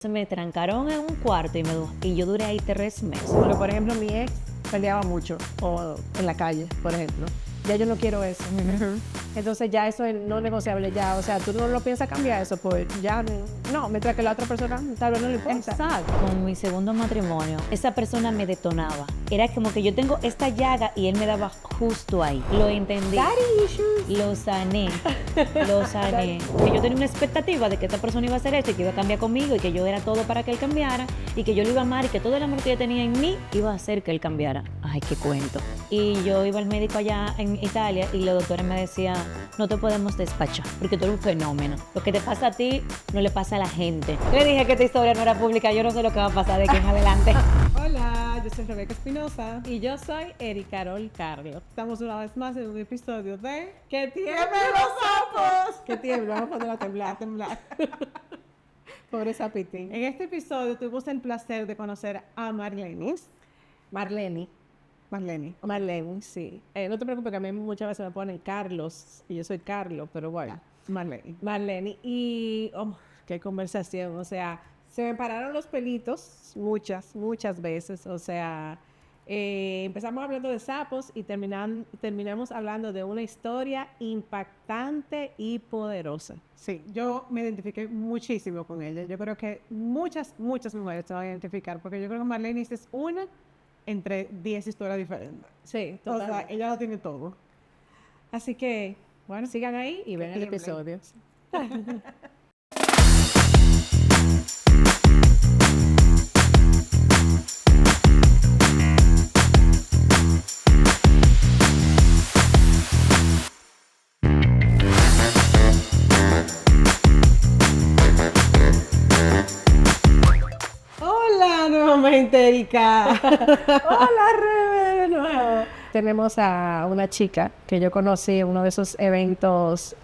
Se me trancaron en un cuarto y yo duré ahí 3 meses. Porque, por ejemplo, mi ex peleaba mucho, o en la calle, por ejemplo. Ya yo no quiero eso. Entonces ya eso es no negociable ya. O sea, tú no lo piensas cambiar eso, pues ya no. Mientras que la otra persona tal vez no le importa. Exacto. Con mi segundo matrimonio, esa persona me detonaba. Era como que yo tengo esta llaga y él me daba justo ahí. Lo entendí. Daddy issues. Lo sané. Que yo tenía una expectativa de que esta persona iba a hacer esto y que iba a cambiar conmigo y que yo era todo para que él cambiara y que yo lo iba a amar y que todo el amor que yo tenía en mí iba a hacer que él cambiara. Ay, qué cuento. Y yo iba al médico allá en Italia y los doctores me decían, no te podemos despachar porque tú eres un fenómeno. Lo que te pasa a ti no le pasa a la gente. Le dije que esta historia no era pública, yo no sé lo que va a pasar de aquí en adelante. Hola, yo soy Rebeca Espinosa. Y yo soy Erika Carol Carlos. Estamos una vez más en un episodio de ¡Que tiemblen los sapos! Que tiembla, vamos a ponerlo a temblar. Pobre sapitín. En este episodio tuvimos el placer de conocer a Marlene, Marlene, sí. No te preocupes que a mí muchas veces me ponen Carlos y yo soy Carlos, pero bueno, Marlene. Y qué conversación, o sea, se me pararon los pelitos muchas veces, o sea, empezamos hablando de sapos y terminamos hablando de una historia impactante y poderosa. sí, yo me identifiqué muchísimo con ella. Yo creo que muchas mujeres se van a identificar, porque yo creo que Marlene es una entre 10 historias diferentes. Sí, O sea, totalmente. ella lo tiene todo. Así que, bueno, Sigan ahí y ven el tiemblen. episodio. Hola nuevamente, Erika. Hola, Rebe, de nuevo. Tenemos a una chica que yo conocí en uno de esos eventos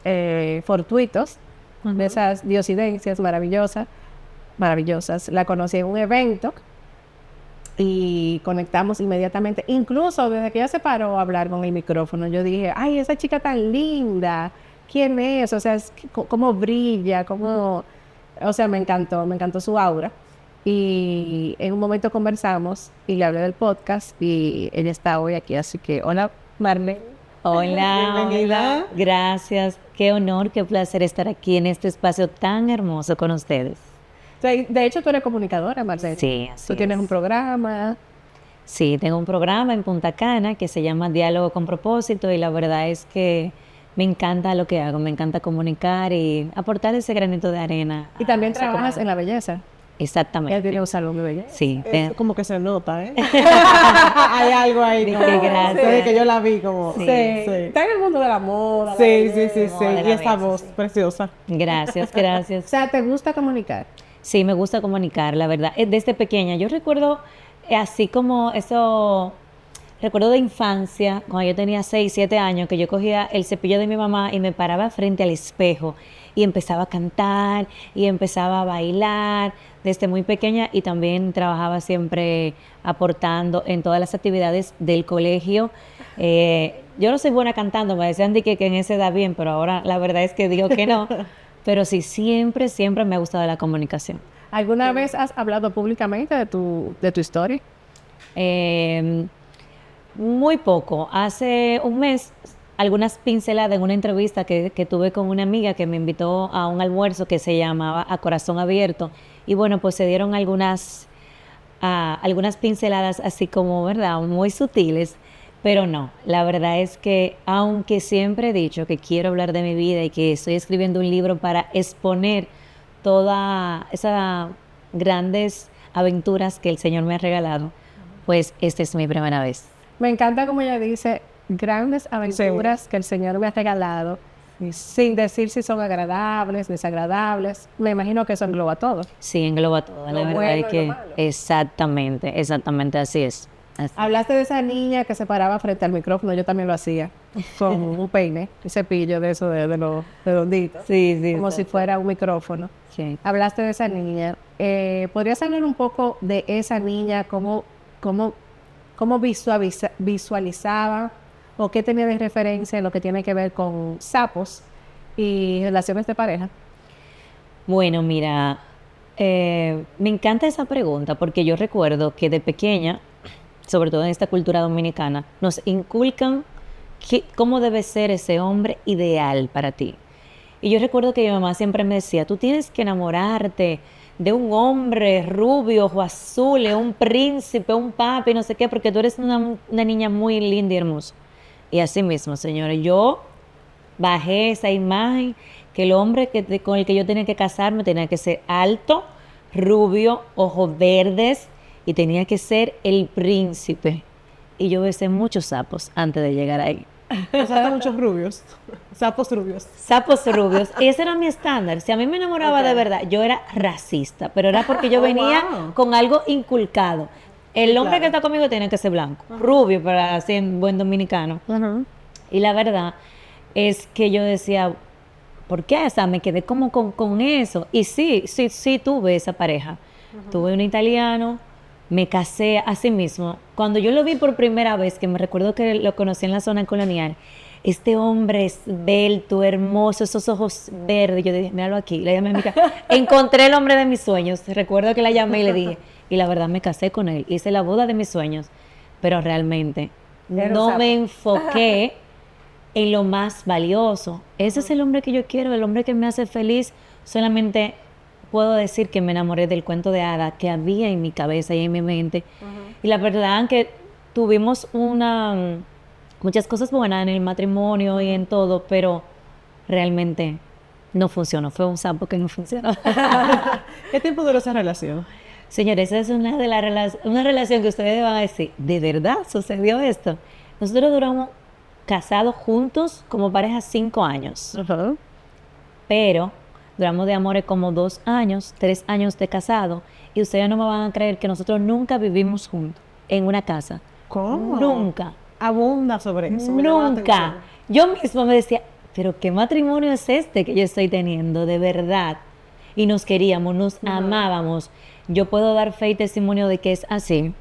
fortuitos, de esas diosidencias maravillosas. La conocí en un evento y conectamos inmediatamente. Incluso desde que ella se paró a hablar con el micrófono, yo dije, ay, esa chica tan linda, ¿quién es? O sea, cómo brilla, cómo... O sea, me encantó su aura. Y en un momento conversamos y le hablé del podcast y ella está hoy aquí, así que hola Marlene. Hola, Bienvenida. hola. Gracias. Qué honor, qué placer estar aquí en este espacio tan hermoso con ustedes. O sea, de hecho tú eres comunicadora, Marlene. Sí, así Tú tienes es. un programa. Sí, tengo un programa en Punta Cana que se llama Diálogo con Propósito y la verdad es que me encanta lo que hago, me encanta comunicar y aportar ese granito de arena. Y también a esa trabajas comunidad. en la belleza. Ella Exactamente. tiene un salón de belleza. Sí, Como que se nota, ¿eh? Hay algo ahí. Dije, Como, gracias. desde que yo la vi, como... Sí. Está en el mundo de la moda. la Sí, sí, belleza. sí, sí. de la Y esa belleza, voz sí. preciosa. Gracias, O gracias. sea, ¿te gusta comunicar? Sí, me gusta comunicar, la verdad. Desde pequeña, yo recuerdo así como eso, recuerdo de infancia, cuando yo tenía 6, 7 años, que yo cogía el cepillo de mi mamá y me paraba frente al espejo y empezaba a cantar y empezaba a bailar desde muy pequeña y también trabajaba siempre aportando en todas las actividades del colegio. Yo no soy buena cantando, me decían que en esa edad bien, pero ahora la verdad es que digo que no. Pero sí, siempre me ha gustado la comunicación. ¿Alguna vez has hablado públicamente de tu historia? Muy poco. Hace un mes, algunas pinceladas en una entrevista que tuve con una amiga que me invitó a un almuerzo que se llamaba A Corazón Abierto. Y bueno, pues se dieron algunas pinceladas así como, ¿verdad? Muy sutiles. Pero no, la verdad es que aunque siempre he dicho que quiero hablar de mi vida y que estoy escribiendo un libro para exponer todas esas grandes aventuras que el Señor me ha regalado, pues esta es mi primera vez. Me encanta como ella dice, grandes aventuras que el Señor me ha regalado, sin decir si son agradables, desagradables. Me imagino que eso engloba todo. Sí, engloba todo. La Lo verdad bueno y es lo que malo. exactamente así es. Así. Hablaste de esa niña que se paraba frente al micrófono, yo también lo hacía, con un peine, un cepillo de eso de los redonditos, Sí, sí. como si fuera un micrófono. Sí. Hablaste de esa niña. ¿Podrías hablar un poco de esa niña, cómo visualizaba o qué tenía de referencia en lo que tiene que ver con sapos y relaciones de pareja? Bueno, mira, Me encanta esa pregunta porque yo recuerdo que de pequeña, sobre todo en esta cultura dominicana, nos inculcan cómo debe ser ese hombre ideal para ti. Y yo recuerdo que mi mamá siempre me decía, tú tienes que enamorarte de un hombre rubio o azul, un príncipe, un papi, no sé qué, porque tú eres una niña muy linda y hermosa. Y así mismo, señores, yo bajé esa imagen que el hombre con el que yo tenía que casarme tenía que ser alto, rubio, ojos verdes y tenía que ser el príncipe. Y yo besé muchos sapos antes de llegar ahí. O sea, muchos rubios. Sapos rubios. Sapos rubios. Y ese era mi estándar. Si a mí me enamoraba de verdad, yo era racista, pero era porque yo venía wow. con algo inculcado. El Sí, hombre claro. que está conmigo tiene que ser blanco, rubio, para ser un buen dominicano. Y la verdad es que yo decía, ¿por qué? O sea, me quedé como con eso. Y sí tuve esa pareja. Tuve un italiano, me casé así mismo. Cuando yo lo vi por primera vez, que me recuerdo que lo conocí en la zona colonial, este hombre esbelto, hermoso, esos ojos verdes. Yo dije, míralo aquí. La llamé a mi casa. Encontré el hombre de mis sueños. Recuerdo que la llamé y le dije, y la verdad me casé con él. Hice la boda de mis sueños. Pero realmente Era un no sapo. me enfoqué en lo más valioso. Ese es el hombre que yo quiero, el hombre que me hace feliz. Solamente puedo decir que me enamoré del cuento de hadas que había en mi cabeza y en mi mente. Y la verdad que tuvimos muchas cosas buenas en el matrimonio y en todo, pero realmente no funcionó. Fue un sapo que no funcionó. ¿Qué tiempo duró esa relación? Señores, esa es una relación que ustedes van a decir, ¿de verdad sucedió esto? Nosotros duramos casados juntos como pareja 5 años, pero duramos de amores como 2 años, 3 años de casado, y ustedes no me van a creer que nosotros nunca vivimos juntos en una casa. ¿Cómo? Nunca. Abunda sobre eso. me llama la Nunca. atención. Yo misma me decía, pero ¿qué matrimonio es este que yo estoy teniendo de verdad? Y nos queríamos, nos amábamos. Yo puedo dar fe y testimonio de que es así.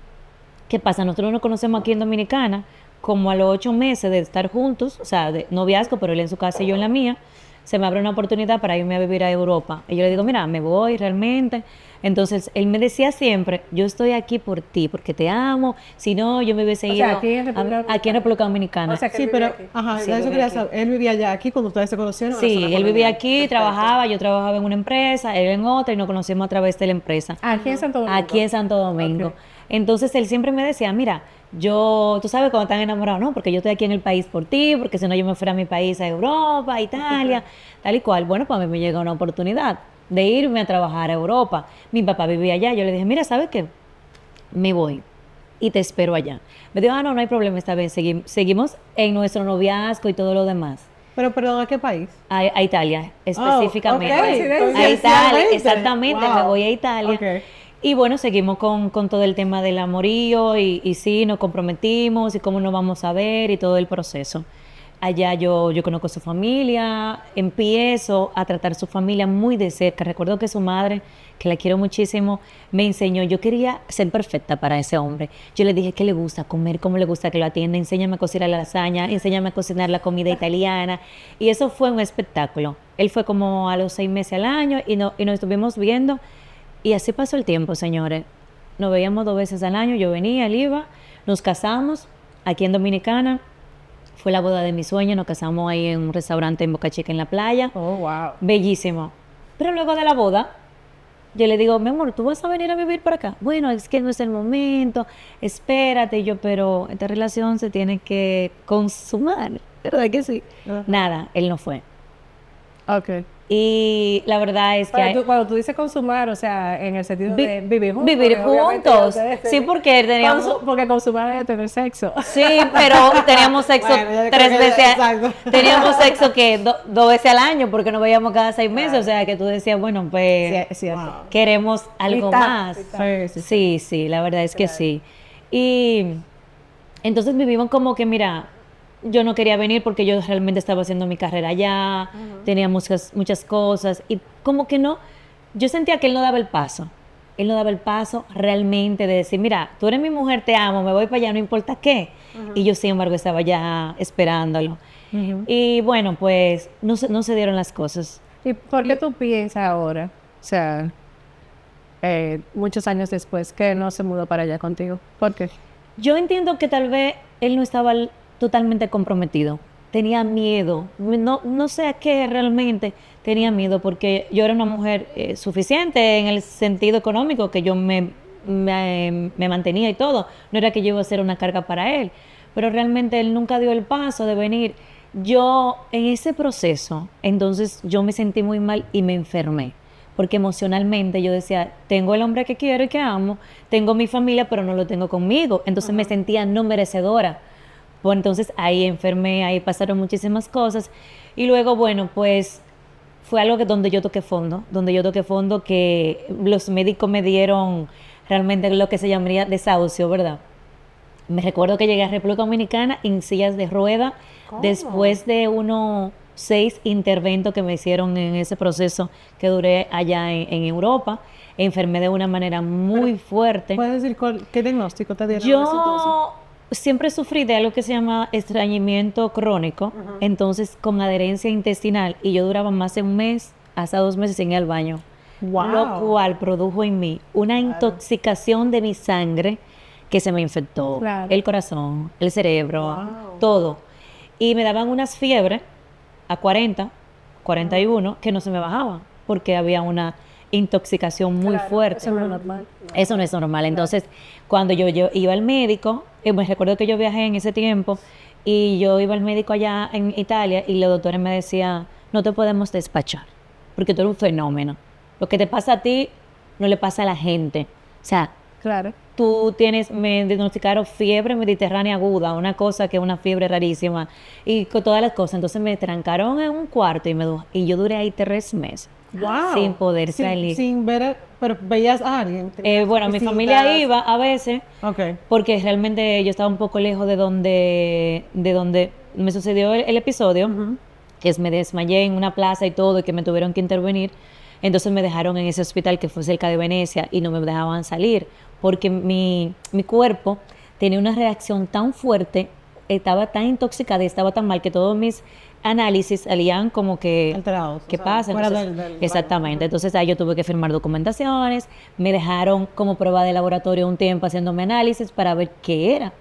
¿Qué pasa? Nosotros nos conocemos aquí en Dominicana, como a los 8 meses de estar juntos, o sea, de noviazgo, pero él en su casa y yo en la mía, se me abre una oportunidad para irme a vivir a Europa. Y yo le digo, mira, me voy realmente. Entonces, él me decía siempre, yo estoy aquí por ti, porque te amo. Si no, yo me hubiese O ido sea, aquí en República Dominicana. aquí en República Dominicana. O sea, que Sí, él pero, vivía aquí. ajá, Sí, eso vivía quería aquí. saber. Él vivía ya aquí cuando ustedes se conocieron. en la Sí, zona él vivía colonial. aquí, Perfecto. trabajaba, yo trabajaba en una empresa, él en otra, y nos conocimos a través de la empresa. Aquí en Santo Domingo. Aquí en Santo Domingo. Ok. Entonces él siempre me decía, mira, tú sabes cuando están enamorados, ¿no? Porque yo estoy aquí en el país por ti, porque si no yo me fuera a mi país, a Europa, a Italia, tal y cual. Bueno, pues a mí me llega una oportunidad de irme a trabajar a Europa. Mi papá vivía allá, yo le dije, mira, ¿sabes qué? Me voy y te espero allá. Me dijo, no hay problema, está bien, seguimos en nuestro noviazgo y todo lo demás. Pero, perdón, ¿a qué país? A Italia, específicamente. ok. A Italia, Coincidencialmente. exactamente, Wow. me voy a Italia. Ok. Y bueno, seguimos con todo el tema del amorío y sí, nos comprometimos y cómo nos vamos a ver y todo el proceso. Allá yo conozco su familia, empiezo a tratar su familia muy de cerca. Recuerdo que su madre, que la quiero muchísimo, me enseñó. Yo quería ser perfecta para ese hombre. Yo le dije qué le gusta comer, cómo le gusta que lo atienda, enséñame a cocinar la lasaña, enséñame a cocinar la comida italiana. Y eso fue un espectáculo. Él fue como a los 6 meses al año y nos estuvimos viendo. Y así pasó el tiempo, señores. Nos veíamos 2 veces al año. Yo venía, él iba, nos casamos aquí en Dominicana. Fue la boda de mis sueños, nos casamos ahí en un restaurante en Boca Chica en la playa. Oh, wow. Bellísimo. Pero luego de la boda, yo le digo, mi amor, ¿tú vas a venir a vivir para acá? Bueno, es que no es el momento, espérate. Y yo, pero esta relación se tiene que consumar, ¿verdad que sí? Ajá. Nada, él no fue. Ok. Y la verdad es que... Cuando tú dices consumar, o sea, en el sentido Vi- de vivir juntos. vivir porque obviamente juntos. ustedes Sí, tienen- porque teníamos... Porque consumar es tener sexo. Sí, pero teníamos sexo Bueno, yo creo 3 que- veces. exacto. Teníamos sexo que 2 veces al año porque nos veíamos cada 6 meses. O sea, que tú decías, bueno, pues Sí, es cierto. Wow. queremos algo Mitad, más. mitad. Sí, sí. Sí, la verdad es que sí. Y entonces vivimos como que, mira, yo no quería venir porque yo realmente estaba haciendo mi carrera allá, tenía muchas cosas y como que no, yo sentía que él no daba el paso. Él no daba el paso realmente de decir, mira, tú eres mi mujer, te amo, me voy para allá, no importa qué. Y yo, sin embargo, estaba ya esperándolo. Y bueno, pues no se dieron las cosas. ¿Y por qué tú piensas ahora? O sea, muchos años después, que no se mudó para allá contigo. ¿Por qué? Yo entiendo que tal vez él no estaba totalmente comprometido. Tenía miedo. No sé a qué realmente tenía miedo, porque yo era una mujer suficiente en el sentido económico, que yo me mantenía y todo. No era que yo iba a ser una carga para él. Pero realmente él nunca dio el paso de venir. Yo, en ese proceso, entonces yo me sentí muy mal y me enfermé. Porque emocionalmente yo decía, tengo el hombre que quiero y que amo, tengo mi familia, pero no lo tengo conmigo. Entonces me sentía no merecedora. Pues entonces ahí enfermé, ahí pasaron muchísimas cosas. Y luego, bueno, pues fue algo donde yo toqué fondo, que los médicos me dieron realmente lo que se llamaría desahucio, ¿verdad? Me recuerdo que llegué a República Dominicana en sillas de rueda después de unos 6 interventos que me hicieron en ese proceso que duré allá en Europa. Enfermé de una manera muy fuerte. ¿Puedes decir qué diagnóstico te dieron? Yo siempre sufrí de algo que se llama estreñimiento crónico, entonces con adherencia intestinal, y yo duraba más de un mes, hasta 2 meses sin ir al baño. Wow. Lo cual produjo en mí una intoxicación de mi sangre que se me infectó el corazón, el cerebro, todo. Y me daban unas fiebres a 40, 41, que no se me bajaban, porque había una intoxicación muy fuerte. Eso no es normal. Eso no es normal. Entonces, cuando yo iba al médico, me recuerdo que yo viajé en ese tiempo, y yo iba al médico allá en Italia, y los doctores me decían, no te podemos despachar, porque tú eres un fenómeno. Lo que te pasa a ti, no le pasa a la gente. O sea, Claro. me diagnosticaron fiebre mediterránea aguda, una cosa que es una fiebre rarísima, y con todas las cosas. Entonces me trancaron en un cuarto y yo duré ahí 3 meses. Wow. Sin poder salir. Sin ver, pero veías a alguien. Bueno, mi familia iba a veces, Ok. porque realmente yo estaba un poco lejos de donde me sucedió el episodio, que me desmayé en una plaza y todo, y que me tuvieron que intervenir. Entonces me dejaron en ese hospital que fue cerca de Venecia, y no me dejaban salir, porque mi cuerpo tenía una reacción tan fuerte, estaba tan intoxicada y estaba tan mal, que todos mis análisis salían como que Alterados. ¿qué o sea, pasa? fuera Entonces, del exactamente. Entonces ahí yo tuve que firmar documentaciones, me dejaron como prueba de laboratorio un tiempo haciéndome análisis para ver qué era,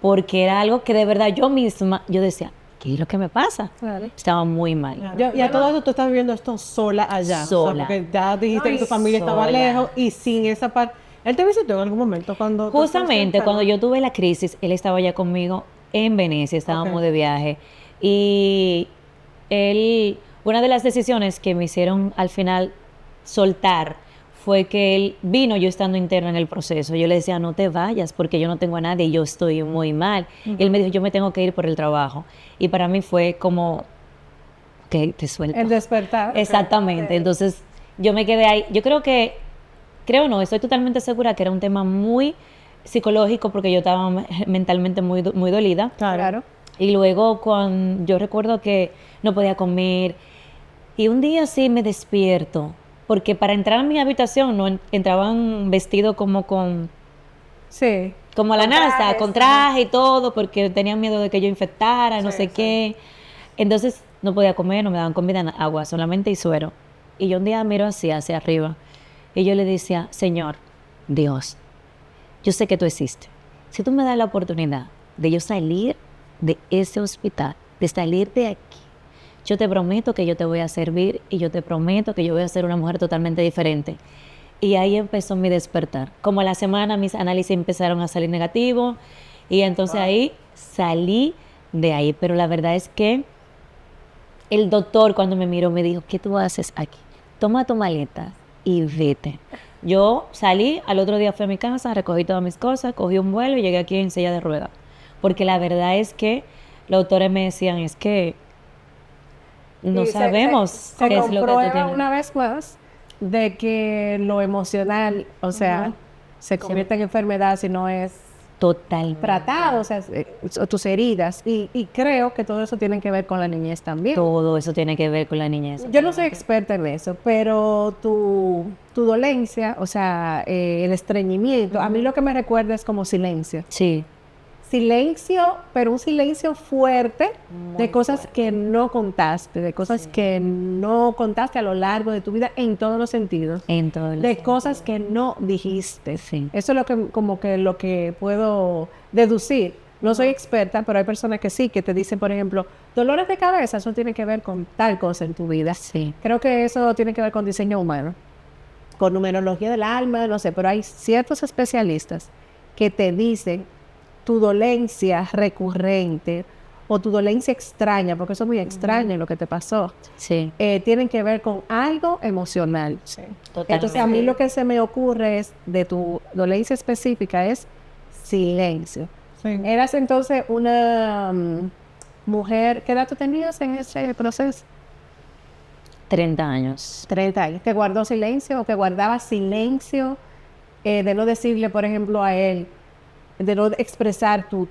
porque era algo que de verdad yo misma, yo decía, ¿qué es lo que me pasa? Claro. Estaba muy mal. Y a todo eso tú estás viviendo esto sola allá. Sola. O sea, porque ya dijiste que tu familia estaba Sola. lejos y sin esa parte. ¿Él te visitó en algún momento cuando tú Justamente estabas cuando enferma? yo tuve la crisis, él estaba ya conmigo en Venecia, estábamos Ok. de viaje, y una de las decisiones que me hicieron al final soltar fue que él vino yo estando interna en el proceso. Yo le decía, no te vayas porque yo no tengo a nadie y yo estoy muy mal. Y él me dijo, yo me tengo que ir por el trabajo. Y para mí fue como, que te suelto. El despertar. Exactamente. Entonces yo me quedé ahí. Yo creo no, estoy totalmente segura que era un tema muy psicológico, porque yo estaba mentalmente muy dolida. Claro. Y luego yo recuerdo que no podía comer, y un día sí me despierto, porque para entrar a mi habitación no entraban vestidos como Sí. a la NASA, trajes, con traje y todo, porque tenían miedo de que yo infectara, no sé qué. Entonces no podía comer, no me daban comida, agua, solamente y suero. Y yo un día miro hacia arriba, y yo le decía, Señor, Dios, yo sé que tú existes. Si tú me das la oportunidad de yo salir de ese hospital, de salir de aquí, yo te prometo que yo te voy a servir, y yo te prometo que yo voy a ser una mujer totalmente diferente. Y ahí empezó mi despertar. Como a la semana mis análisis empezaron a salir negativos, y entonces ahí salí de ahí. Pero la verdad es que el doctor, cuando me miró, me dijo, ¿qué tú haces aquí? Toma tu maleta y vete. Yo salí, al otro día fui a mi casa, recogí todas mis cosas, cogí un vuelo y llegué aquí en silla de ruedas. Porque la verdad es que los doctores me decían, es que no Y sabemos se qué es lo que tú comprueba tienes. una vez más de que lo emocional, o sea, se convierte en enfermedad si no es Totalmente. tratado, o sea, tus heridas. Y creo que todo eso tiene que ver con la niñez también. Todo eso tiene que ver con la niñez. Yo no soy experta en eso, pero tu dolencia, o sea, el estreñimiento, a mí lo que me recuerda es como silencio. Sí. silencio, pero un silencio fuerte de cosas que no contaste, de cosas que no contaste a lo largo de tu vida en todos los sentidos. En todo De cosas que no dijiste. Sí. Eso es lo que, como que lo que puedo deducir. No soy experta, pero hay personas que sí, que te dicen, por ejemplo, dolores de cabeza, eso tiene que ver con tal cosa en tu vida. Sí. Creo que eso tiene que ver con diseño humano, con numerología del alma, no sé, pero hay ciertos especialistas que te dicen tu dolencia recurrente o tu dolencia extraña, porque eso es muy extraño lo que te pasó, Sí. tienen que ver con algo emocional. Totalmente. Entonces a mí lo que se me ocurre es, de tu dolencia específica, es silencio. Sí. Eras entonces una mujer, ¿qué edad tú tenías en ese proceso? 30 años. 30 años, que guardó silencio o que guardaba silencio, de no decirle, por ejemplo, a él, de no expresar tu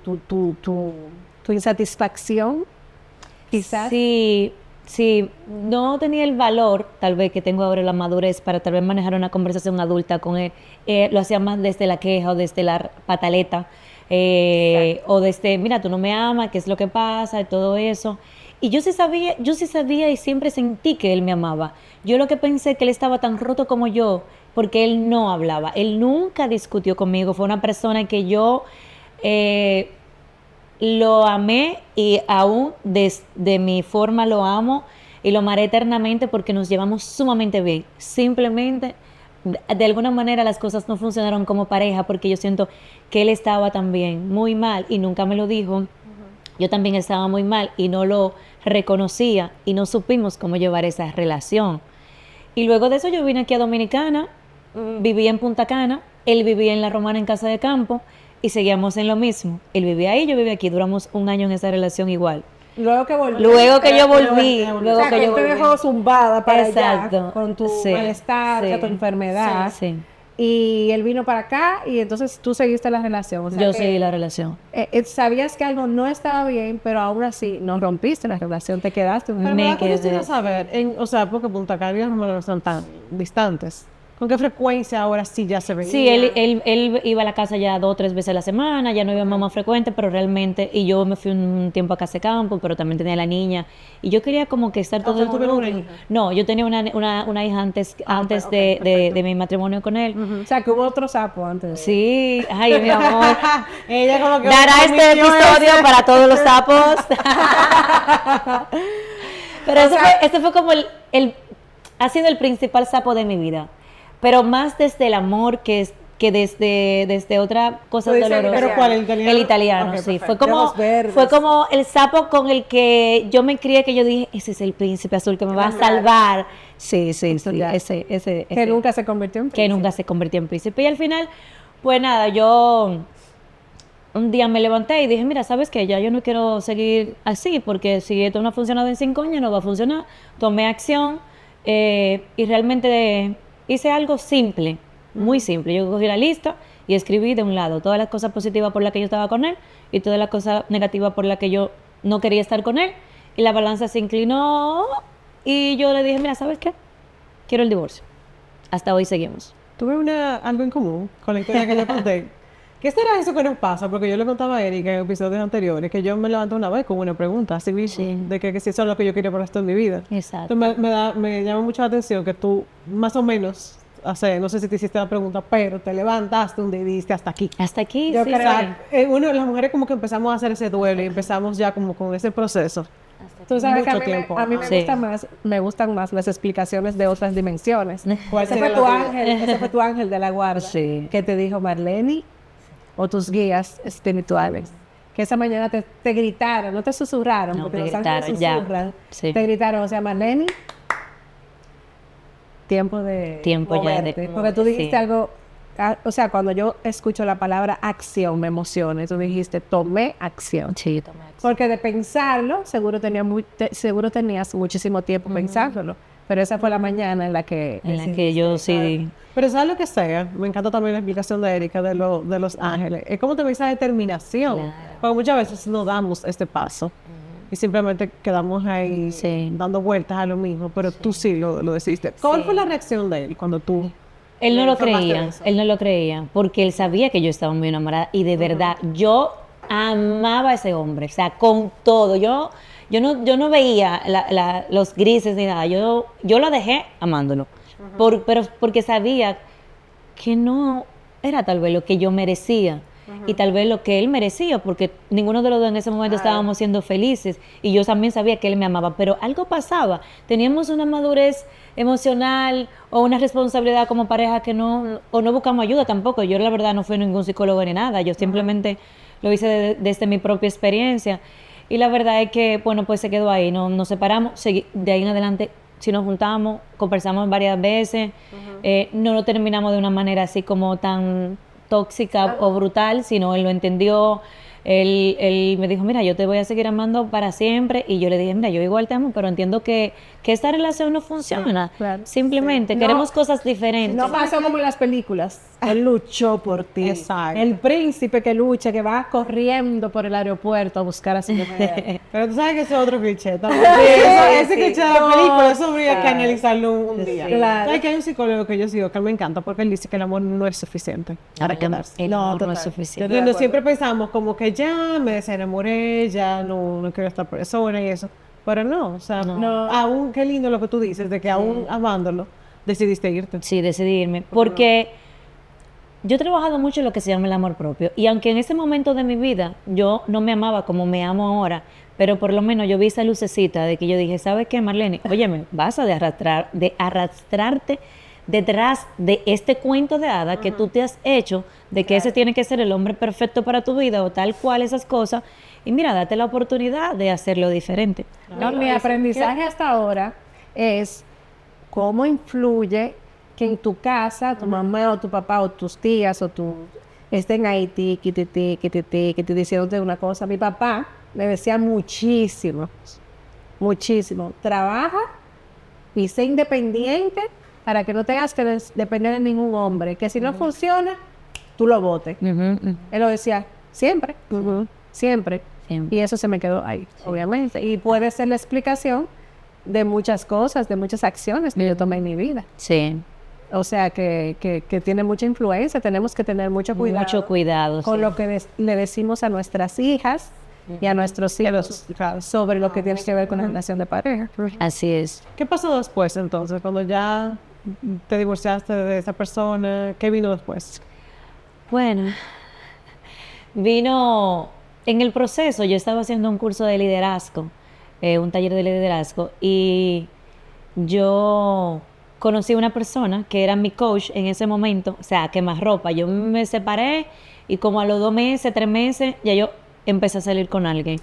insatisfacción, quizás. Sí, sí, no tenía el valor, tal vez, que tengo ahora, la madurez, para tal vez manejar una conversación adulta con él. Lo hacía más desde la queja o desde la pataleta, o desde, mira, tú no me amas, ¿qué es lo que pasa? Y todo eso. Y yo sí sabía y siempre sentí que él me amaba. Yo lo que pensé que él estaba tan roto como yo, porque él no hablaba. Él nunca discutió conmigo. Fue una persona que yo lo amé y aún de mi forma lo amo y lo amaré eternamente porque nos llevamos sumamente bien. Simplemente, de alguna manera, las cosas no funcionaron como pareja porque yo siento que él estaba también muy mal y nunca me lo dijo. Yo también estaba muy mal y no lo reconocía y no supimos cómo llevar esa relación. Y luego de eso yo vine aquí a Dominicana, viví en Punta Cana, él vivía en La Romana en Casa de Campo y seguíamos en lo mismo. Él vivía ahí, yo vivía aquí, duramos un año en esa relación igual. Luego que volví. Luego que yo volví, O luego sea, que que yo él te volví. dejó zumbada para Exacto. allá, con tu Sí, malestar, sí, tu enfermedad. sí. Y él vino para acá y entonces tú seguiste la relación. O sea Yo que, seguí la relación. sabías que algo no estaba bien, pero aún así no rompiste la relación, te quedaste. Pero Me me da curiosidad quedé. saber, o sea, porque Punta Cana y Las Romana no son tan distantes. ¿Con qué frecuencia ahora sí ya se veía? Sí, él iba a la casa ya 2 o 3 veces a la semana, ya no íbamos más frecuente, pero realmente, y yo me fui un tiempo a Casa de Campo, pero también tenía la niña, y yo quería como que estar todo ¿ustedes tuvieron una hija? No, yo tenía una hija antes ok, de mi matrimonio con él. O sea, que hubo otro sapo antes de... Sí, ay, mi amor. Ella como que Dará este omitió episodio ese. para todos los sapos. Pero ese fue como ha sido el principal sapo de mi vida. Pero más desde el amor que desde otra cosa Tú dices dolorosa. ¿Pero cuál, el italiano? El italiano, Ok, sí. perfecto. Ojos verdes. Fue como el sapo con el que yo me crié, que yo dije, ese es el príncipe azul que me va a salvar. Sí, sí, sí. Ya. Ese. Que nunca se convirtió en Que nunca se convirtió en príncipe. Y al final, pues nada, yo un día me levanté y dije, mira, ¿sabes qué? Ya yo no quiero seguir así, porque si esto no ha funcionado en 5 años, no va a funcionar. Tomé acción y realmente hice algo simple, muy simple. Yo cogí la lista y escribí de un lado todas las cosas positivas por las que yo estaba con él y todas las cosas negativas por las que yo no quería estar con él. Y la balanza se inclinó y yo le dije, mira, ¿sabes qué? Quiero el divorcio. Hasta hoy seguimos. Tuve algo en común con la historia que yo conté. ¿Qué será eso que nos pasa? Porque yo le contaba a Erika en episodios anteriores que yo me levanto una vez con una pregunta así de que si eso es lo que yo quería por el resto de mi vida. Exacto. Entonces me llama mucho la atención que tú más o menos, no sé si te hiciste la pregunta, pero te levantaste un día y dijiste hasta aquí. Hasta aquí, Yo sí, creo- sí. Las mujeres como que empezamos a hacer ese duelo y empezamos ya como con ese proceso. Tú sabes que Mucho tiempo. a mí Sí. me gustan más las explicaciones de otras dimensiones. ¿Cuál Ese sería fue tu la tuya? ángel, ese fue tu ángel de la guarda Sí. que te dijo Marlene, o tus guías espirituales. Que esa mañana te gritaron, no te susurraron, No, porque me los ángeles gritaron, ya. susurran. Sí. Te gritaron, o sea, Marlene, tiempo ya de porque tú dijiste sí. algo, o sea, cuando yo escucho la palabra acción me emociona, y tú dijiste, tomé acción. Sí, toma acción. Porque de pensarlo, seguro tenías muchísimo tiempo pensándolo. Pero esa fue la mañana en la que... En la que yo sí. Pero sabes lo que sea, me encanta también la explicación de Erika de los ángeles. Es como también esa determinación. Claro. Porque muchas veces no damos este paso y simplemente quedamos ahí Sí. dando vueltas a lo mismo, pero tú sí lo decidiste. ¿Cuál Sí. fue la reacción de él cuando tú... Él no le lo informaste creía, de eso? él no lo creía, porque él sabía que yo estaba muy enamorada y de verdad, yo amaba a ese hombre, o sea, con todo. Yo no veía los grises ni nada. Yo lo dejé amándolo. Pero porque sabía que no era tal vez lo que yo merecía. Y tal vez lo que él merecía, porque ninguno de los dos en ese momento estábamos siendo felices. Y yo también sabía que él me amaba, pero algo pasaba. Teníamos una madurez emocional o una responsabilidad como pareja que no buscamos ayuda tampoco. Yo la verdad no fui ningún psicólogo ni nada. Yo simplemente lo hice desde mi propia experiencia. Y la verdad es que, bueno, pues se quedó ahí. Nos separamos, de ahí en adelante, si nos juntamos, conversamos varias veces. No lo terminamos de una manera así como tan tóxica o brutal, sino él lo entendió. Él me dijo, mira, yo te voy a seguir amando para siempre. Y yo le dije, mira, yo igual te amo, pero entiendo que esta relación no funciona. Claro. Simplemente Sí. queremos No, cosas diferentes. No pasó como en las películas. Él luchó por ti. Exacto. El príncipe que lucha, que va corriendo por el aeropuerto a buscar a su mujer. Pero tú sabes que ese es otro cliché también. Ese cliché de la película, eso habría que Claro. analizarlo un día. Claro. Sabes que hay un psicólogo que yo sigo que me encanta porque él dice que el amor no es suficiente para quedarse. El No, amor no total. es suficiente. Entonces, no siempre pensamos como que ya me desenamoré, ya no quiero estar persona y eso. Pero no, o sea, No. aún, qué lindo lo que tú dices, de que aún amándolo, decidiste irte. Sí, decidí irme. Porque yo he trabajado mucho en lo que se llama el amor propio. Y aunque en ese momento de mi vida yo no me amaba como me amo ahora, pero por lo menos yo vi esa lucecita de que yo dije, ¿sabes qué, Marlene? Óyeme, vas a de arrastrarte detrás de este cuento de hadas que tú te has hecho, de que ese tiene que ser el hombre perfecto para tu vida o tal cual esas cosas. Y mira, date la oportunidad de hacerlo diferente. No, mi aprendizaje hasta ahora es cómo influye que en tu casa tu mamá o tu papá o tus tías o tú estén ahí que te diciéndote una cosa. Mi papá me decía muchísimo, trabaja y sé independiente para que no tengas que depender de ningún hombre, que si no funciona, tú lo botes. Él lo decía siempre, siempre. Siempre. Y eso se me quedó ahí, obviamente. Y puede ser la explicación de muchas cosas, de muchas acciones que yo tomé en mi vida. Sí, O sea, que tiene mucha influencia. Tenemos que tener mucho cuidado, mucho cuidado. con sí. lo que le decimos a nuestras hijas y a nuestros hijos sobre lo que tiene que ver con la relación de pareja. Así es. ¿Qué pasó después entonces, cuando ya te divorciaste de esa persona? ¿Qué vino después? Bueno, vino en el proceso, yo estaba haciendo un curso de liderazgo, un taller de liderazgo, y yo conocí una persona que era mi coach en ese momento, o sea, quemarropa. Yo me separé y como a los 2 meses, 3 meses, ya yo empecé a salir con alguien,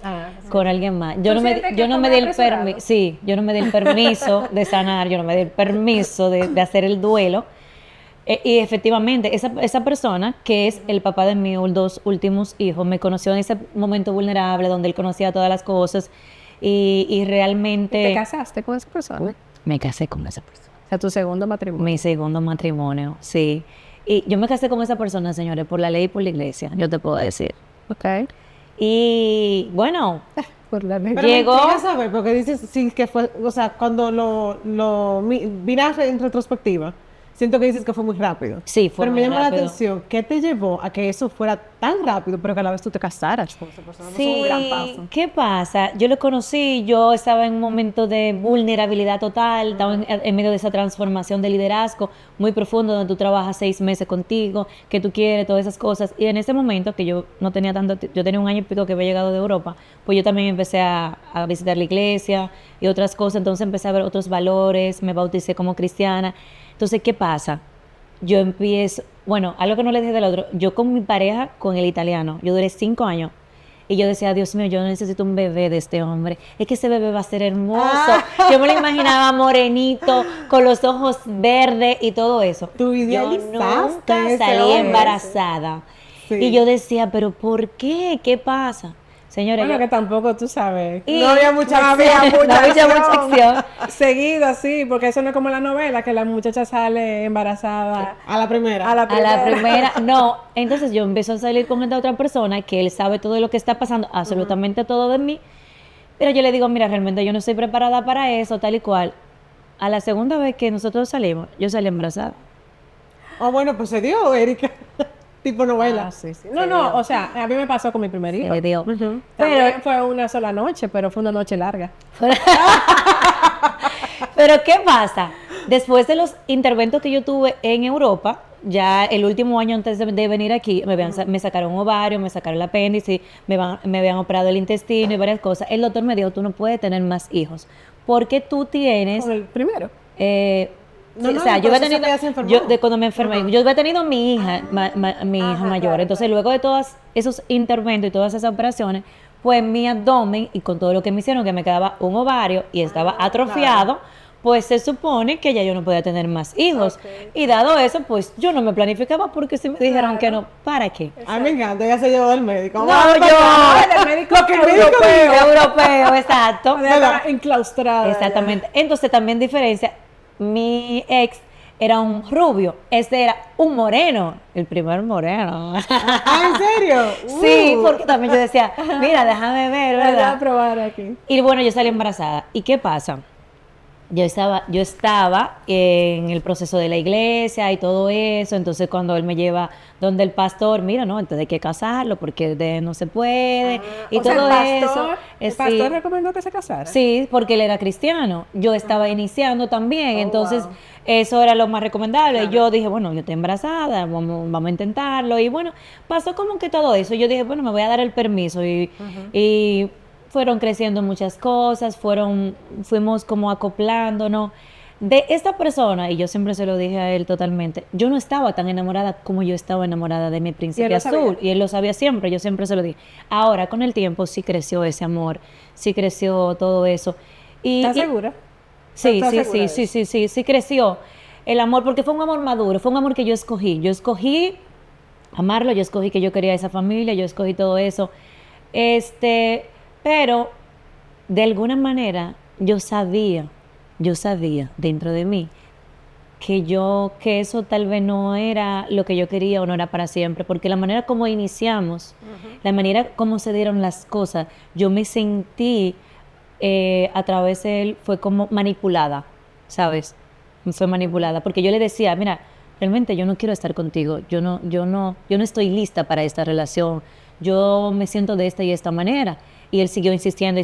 con alguien más. Yo ¿Tú no me, sientes que yo no fue me muy di el apresurado? permiso, sí, yo no me di el permiso de sanar, yo no me di el permiso de hacer el duelo. Y efectivamente, esa persona, que es el papá de mis 2 últimos hijos, me conoció en ese momento vulnerable donde él conocía todas las cosas y realmente... ¿Te casaste con esa persona? Me casé con esa persona. O sea, tu segundo matrimonio. Mi segundo matrimonio, sí. Y yo me casé con esa persona, señores, por la ley y por la iglesia, yo te puedo decir. Ok. Y bueno, Por la ley. Pero Llegó- me intriga saber, porque dices, sí, que fue, o sea, cuando lo miras en retrospectiva, siento que dices que fue muy rápido. Sí, fue Pero muy me llama rápido. la atención, ¿qué te llevó a que eso fuera tan rápido, pero que a la vez tú te casaras con esa persona? No fue un gran paso. ¿Qué pasa? Yo lo conocí, yo estaba en un momento de vulnerabilidad total, estaba en medio de esa transformación de liderazgo muy profundo, donde tú trabajas 6 meses contigo, que tú quieres, todas esas cosas. Y en ese momento, que yo no tenía tanto, yo tenía 1 año y pico que había llegado de Europa, pues yo también empecé a visitar la iglesia y otras cosas, entonces empecé a ver otros valores, me bauticé como cristiana. Entonces, ¿qué pasa? Yo empiezo, bueno, algo que no le dije del otro, yo con mi pareja, con el italiano, yo duré 5 años. Y yo decía, Dios mío, yo necesito un bebé de este hombre. Es que ese bebé va a ser hermoso. Yo me lo imaginaba morenito, con los ojos verdes y todo eso. Tú Yo idealizaste nunca ese salí hombre. embarazada. Sí. Y yo decía, ¿pero por qué? ¿Qué pasa? Señores, Bueno, yo- que tampoco tú sabes. Y- No había mucha No había acción. no había mucha acción. Seguido así, porque eso no es como la novela, que la muchacha sale embarazada A la primera. a la A la primera, no. Entonces yo empiezo a salir con esta otra persona que él sabe todo lo que está pasando, absolutamente todo de mí. Pero yo le digo, mira, realmente yo no estoy preparada para eso, tal y cual. A la segunda vez que nosotros salimos, yo salí embarazada. Oh, bueno, pues se dio, Erika. tipo novela. Ah, sí, sí. No, o sea, a mí me pasó con mi primer hijo. Se dio. Pero Pero, fue una sola noche, pero fue una noche larga. pero ¿qué pasa? Después de los interventos que yo tuve en Europa, ya el último año antes de venir aquí, me sacaron ovario, me sacaron el apéndice, me habían operado el intestino y varias cosas. El doctor me dijo, tú no puedes tener más hijos, porque tú tienes... Con el primero. No, sí, no, o sea, el yo había proceso tenido, que ella se enfermó. yo de cuando me enfermé, yo había tenido mi hija, mi hija mayor. Entonces, luego de todos esos interventos y todas esas operaciones, pues mi abdomen y con todo lo que me hicieron, que me quedaba un ovario y estaba atrofiado, pues se supone que ya yo no podía tener más hijos. Y dado eso, pues yo no me planificaba porque si me dijeron que no, ¿para qué? A mí me encanta, ella se llevó del médico. No, Vamos yo, allá. El médico Lo que el médico europeo, exacto. estaba enclaustrada. Exactamente. Entonces también diferencia, mi ex era un rubio, este era un moreno, el primer moreno. Ah, ¿en serio? Sí, porque también yo decía, mira, déjame ver, Voy a ¿verdad? probar aquí. Y bueno, yo salí embarazada. ¿Y qué pasa? Yo estaba en el proceso de la iglesia y todo eso, entonces cuando él me lleva donde el pastor, mira, no, entonces hay que casarlo porque no se puede y O sea, todo el eso. pastor, el Sí. pastor recomendó que se casara. Sí, porque él era cristiano. Yo estaba iniciando también, entonces wow. eso era lo más recomendable. Yo dije, bueno, yo estoy embarazada, vamos a intentarlo. Y bueno, pasó como que todo eso. Yo dije, bueno, me voy a dar el permiso. Y fueron creciendo muchas cosas, fuimos como acoplándonos. De esta persona, y yo siempre se lo dije a él totalmente, yo no estaba tan enamorada como yo estaba enamorada de mi príncipe lo azul. sabía. Y él lo sabía siempre, yo siempre se lo dije. Ahora, con el tiempo, sí creció ese amor, sí creció todo eso. ¿Estás segura? Sí, ¿Estás sí, segura sí, de sí, eso? sí creció el amor, porque fue un amor maduro, fue un amor que yo escogí. Yo escogí amarlo, yo escogí que yo quería esa familia, yo escogí todo eso. Pero de alguna manera yo sabía dentro de mí que eso tal vez no era lo que yo quería o no era para siempre, porque la manera como iniciamos, la manera como se dieron las cosas, yo me sentí a través de él, fue como manipulada, ¿sabes? Fue manipulada, porque yo le decía, mira, realmente yo no quiero estar contigo, yo no estoy lista para esta relación, yo me siento de esta y esta manera. Y él siguió insistiendo,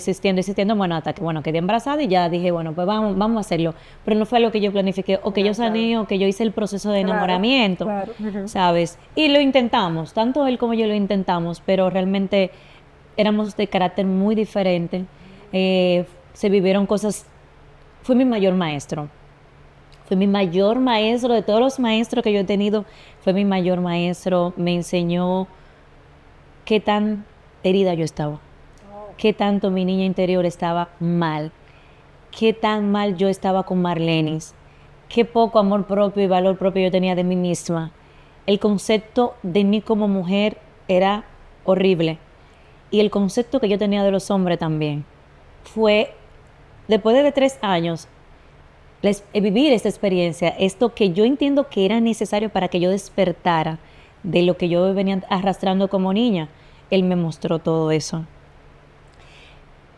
bueno, hasta que, bueno, quedé embarazada y ya dije, bueno, pues vamos a hacerlo. Pero no fue lo que yo planifiqué, o que yo sané, o que yo hice el proceso de enamoramiento, claro. ¿sabes? Y lo intentamos, tanto él como yo lo intentamos, pero realmente éramos de carácter muy diferente. Se vivieron cosas, fue mi mayor maestro. Fue mi mayor maestro, de todos los maestros que yo he tenido, fue mi mayor maestro, me enseñó qué tan herida yo estaba. Qué tanto mi niña interior estaba mal, qué tan mal yo estaba con Marlenis, qué poco amor propio y valor propio yo tenía de mí misma. El concepto de mí como mujer era horrible y el concepto que yo tenía de los hombres también. Fue, después de 3 años, vivir esta experiencia, esto que yo entiendo que era necesario para que yo despertara de lo que yo venía arrastrando como niña, él me mostró todo eso.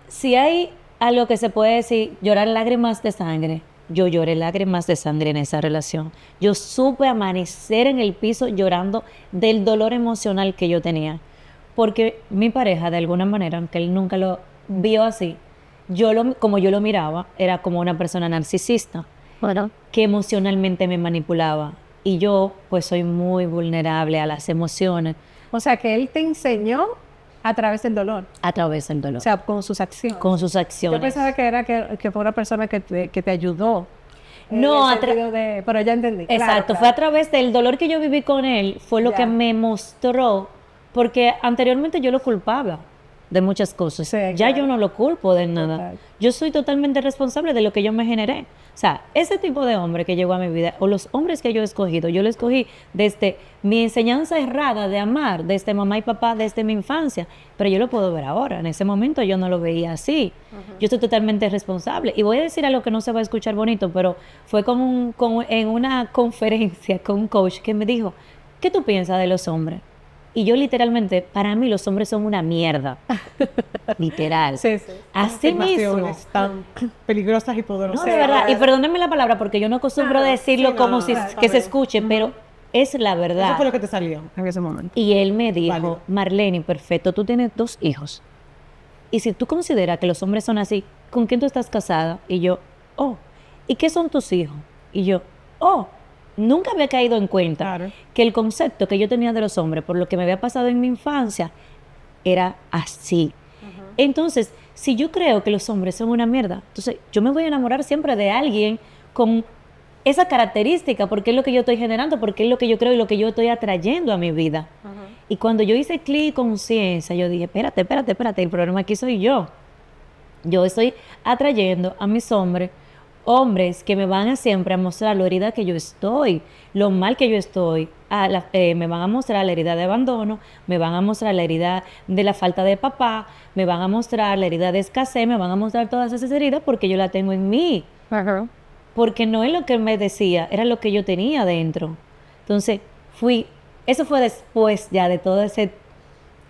Si hay algo que se puede decir, llorar lágrimas de sangre, yo lloré lágrimas de sangre en esa relación. Yo supe amanecer en el piso llorando del dolor emocional que yo tenía. Porque mi pareja, de alguna manera, aunque él nunca lo vio así, como yo lo miraba, era como una persona narcisista, Bueno. que emocionalmente me manipulaba. Y yo, pues, soy muy vulnerable a las emociones O sea, que él te enseñó a través del dolor. a través del dolor, O sea, con sus acciones. con sus Yo acciones. pensaba que era que fue una persona que te ayudó. No, En el sentido pero ya entendí. Exacto, Claro, fue a claro. través del dolor que yo viví con él, fue lo Ya. que me mostró, porque anteriormente yo lo culpaba de muchas cosas. Sí, Ya claro. yo no lo culpo de nada. Total. Yo soy totalmente responsable de lo que yo me generé. O sea, ese tipo de hombre que llegó a mi vida, o los hombres que yo he escogido, yo lo escogí desde mi enseñanza errada de amar, desde mamá y papá, desde mi infancia. Pero yo lo puedo ver ahora. En ese momento yo no lo veía así. Yo estoy totalmente responsable. Y voy a decir algo que no se va a escuchar bonito, pero fue en una conferencia con un coach que me dijo, ¿qué tú piensas de los hombres? Y yo literalmente, para mí los hombres son una mierda. Literal. Sí, sí. Así mismo. Afirmaciones tan peligrosas y poderosas. No, de verdad. Y perdónenme la palabra porque yo no acostumbro Claro, decirlo sí, como no, si claro, que se también. escuche, pero es la verdad. Eso fue lo que te salió en ese momento. Y él me dijo, Válido. Marlene, perfecto, tú tienes 2 hijos. Y si tú consideras que los hombres son así, ¿con quién tú estás casada? Y yo, oh, ¿y qué son tus hijos? Y yo, oh, nunca había caído en cuenta Claro. que el concepto que yo tenía de los hombres, por lo que me había pasado en mi infancia, era así. Entonces, si yo creo que los hombres son una mierda, entonces yo me voy a enamorar siempre de alguien con esa característica, porque es lo que yo estoy generando, porque es lo que yo creo y lo que yo estoy atrayendo a mi vida. Y cuando yo hice clic conciencia, yo dije, espérate, el problema aquí soy yo. Yo estoy atrayendo a mis hombres que me van a siempre a mostrar lo herida que yo estoy, lo mal que yo estoy. Me van a mostrar la herida de abandono, me van a mostrar la herida de la falta de papá, me van a mostrar la herida de escasez, me van a mostrar todas esas heridas porque yo la tengo en mí. Porque no es lo que él me decía, era lo que yo tenía dentro. Entonces, eso fue después ya de todo ese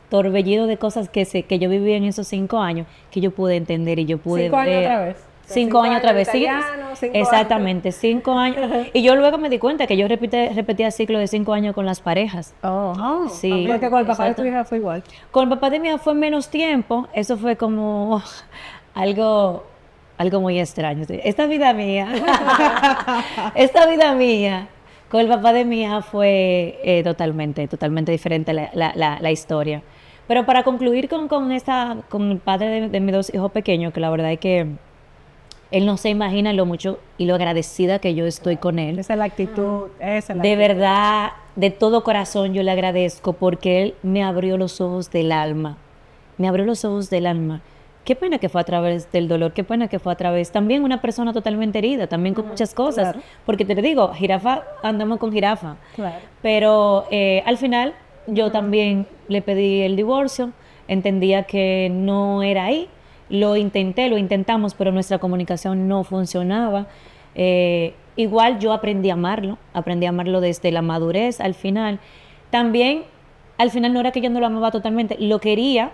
torbellino de cosas que yo viví en esos 5 años, que yo pude entender y yo pude 5 años ver. otra vez. 5 años otra vez, sí. italiano, 5 Exactamente, 5 años. Y yo luego me di cuenta que yo repetía ciclo de 5 años con las parejas. Oh, Sí, porque con el papá de exacto. tu hija fue igual. Con el papá de mi hija fue menos tiempo, eso fue como algo muy extraño. Esta vida mía, con el papá de mi hija fue totalmente diferente la historia. Pero para concluir con el padre de mis 2 hijos pequeños, que la verdad es que él no se imagina lo mucho y lo agradecida que yo estoy con él. Esa es la actitud, esa es la De actitud. verdad, de todo corazón yo le agradezco porque él me abrió los ojos del alma. Me abrió los ojos del alma. Qué pena que fue a través del dolor, qué pena que fue a través. También una persona totalmente herida, también con muchas cosas. claro. Porque te digo, jirafa, andamos con jirafa. Claro. Pero al final yo también le pedí el divorcio, entendía que no era ahí. Lo intentamos, pero nuestra comunicación no funcionaba. Igual yo aprendí a amarlo desde la madurez al final. También, al final no era que yo no lo amaba totalmente, lo quería,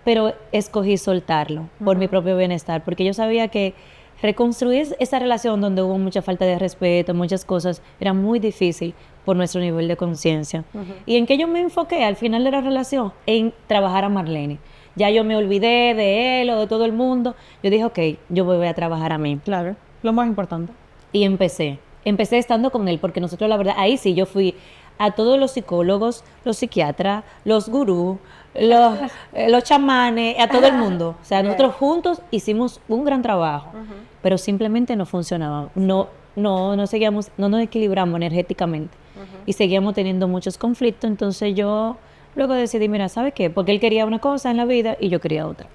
pero escogí soltarlo por mi propio bienestar, porque yo sabía que reconstruir esa relación donde hubo mucha falta de respeto, muchas cosas, era muy difícil por nuestro nivel de conciencia. ¿Y en qué yo me enfoqué al final de la relación? En trabajar a Marlene. Ya yo me olvidé de él o de todo el mundo. Yo dije, ok, yo voy a trabajar a mí. Claro, lo más importante. Y empecé estando con él, porque nosotros la verdad, ahí sí yo fui a todos los psicólogos, los psiquiatras, los gurús, los chamanes, a todo el mundo. O sea, nosotros juntos hicimos un gran trabajo, pero simplemente no funcionaba. No nos equilibramos energéticamente y seguíamos teniendo muchos conflictos. Entonces yo luego decidí, mira, ¿sabes qué? Porque él quería una cosa en la vida y yo quería otra.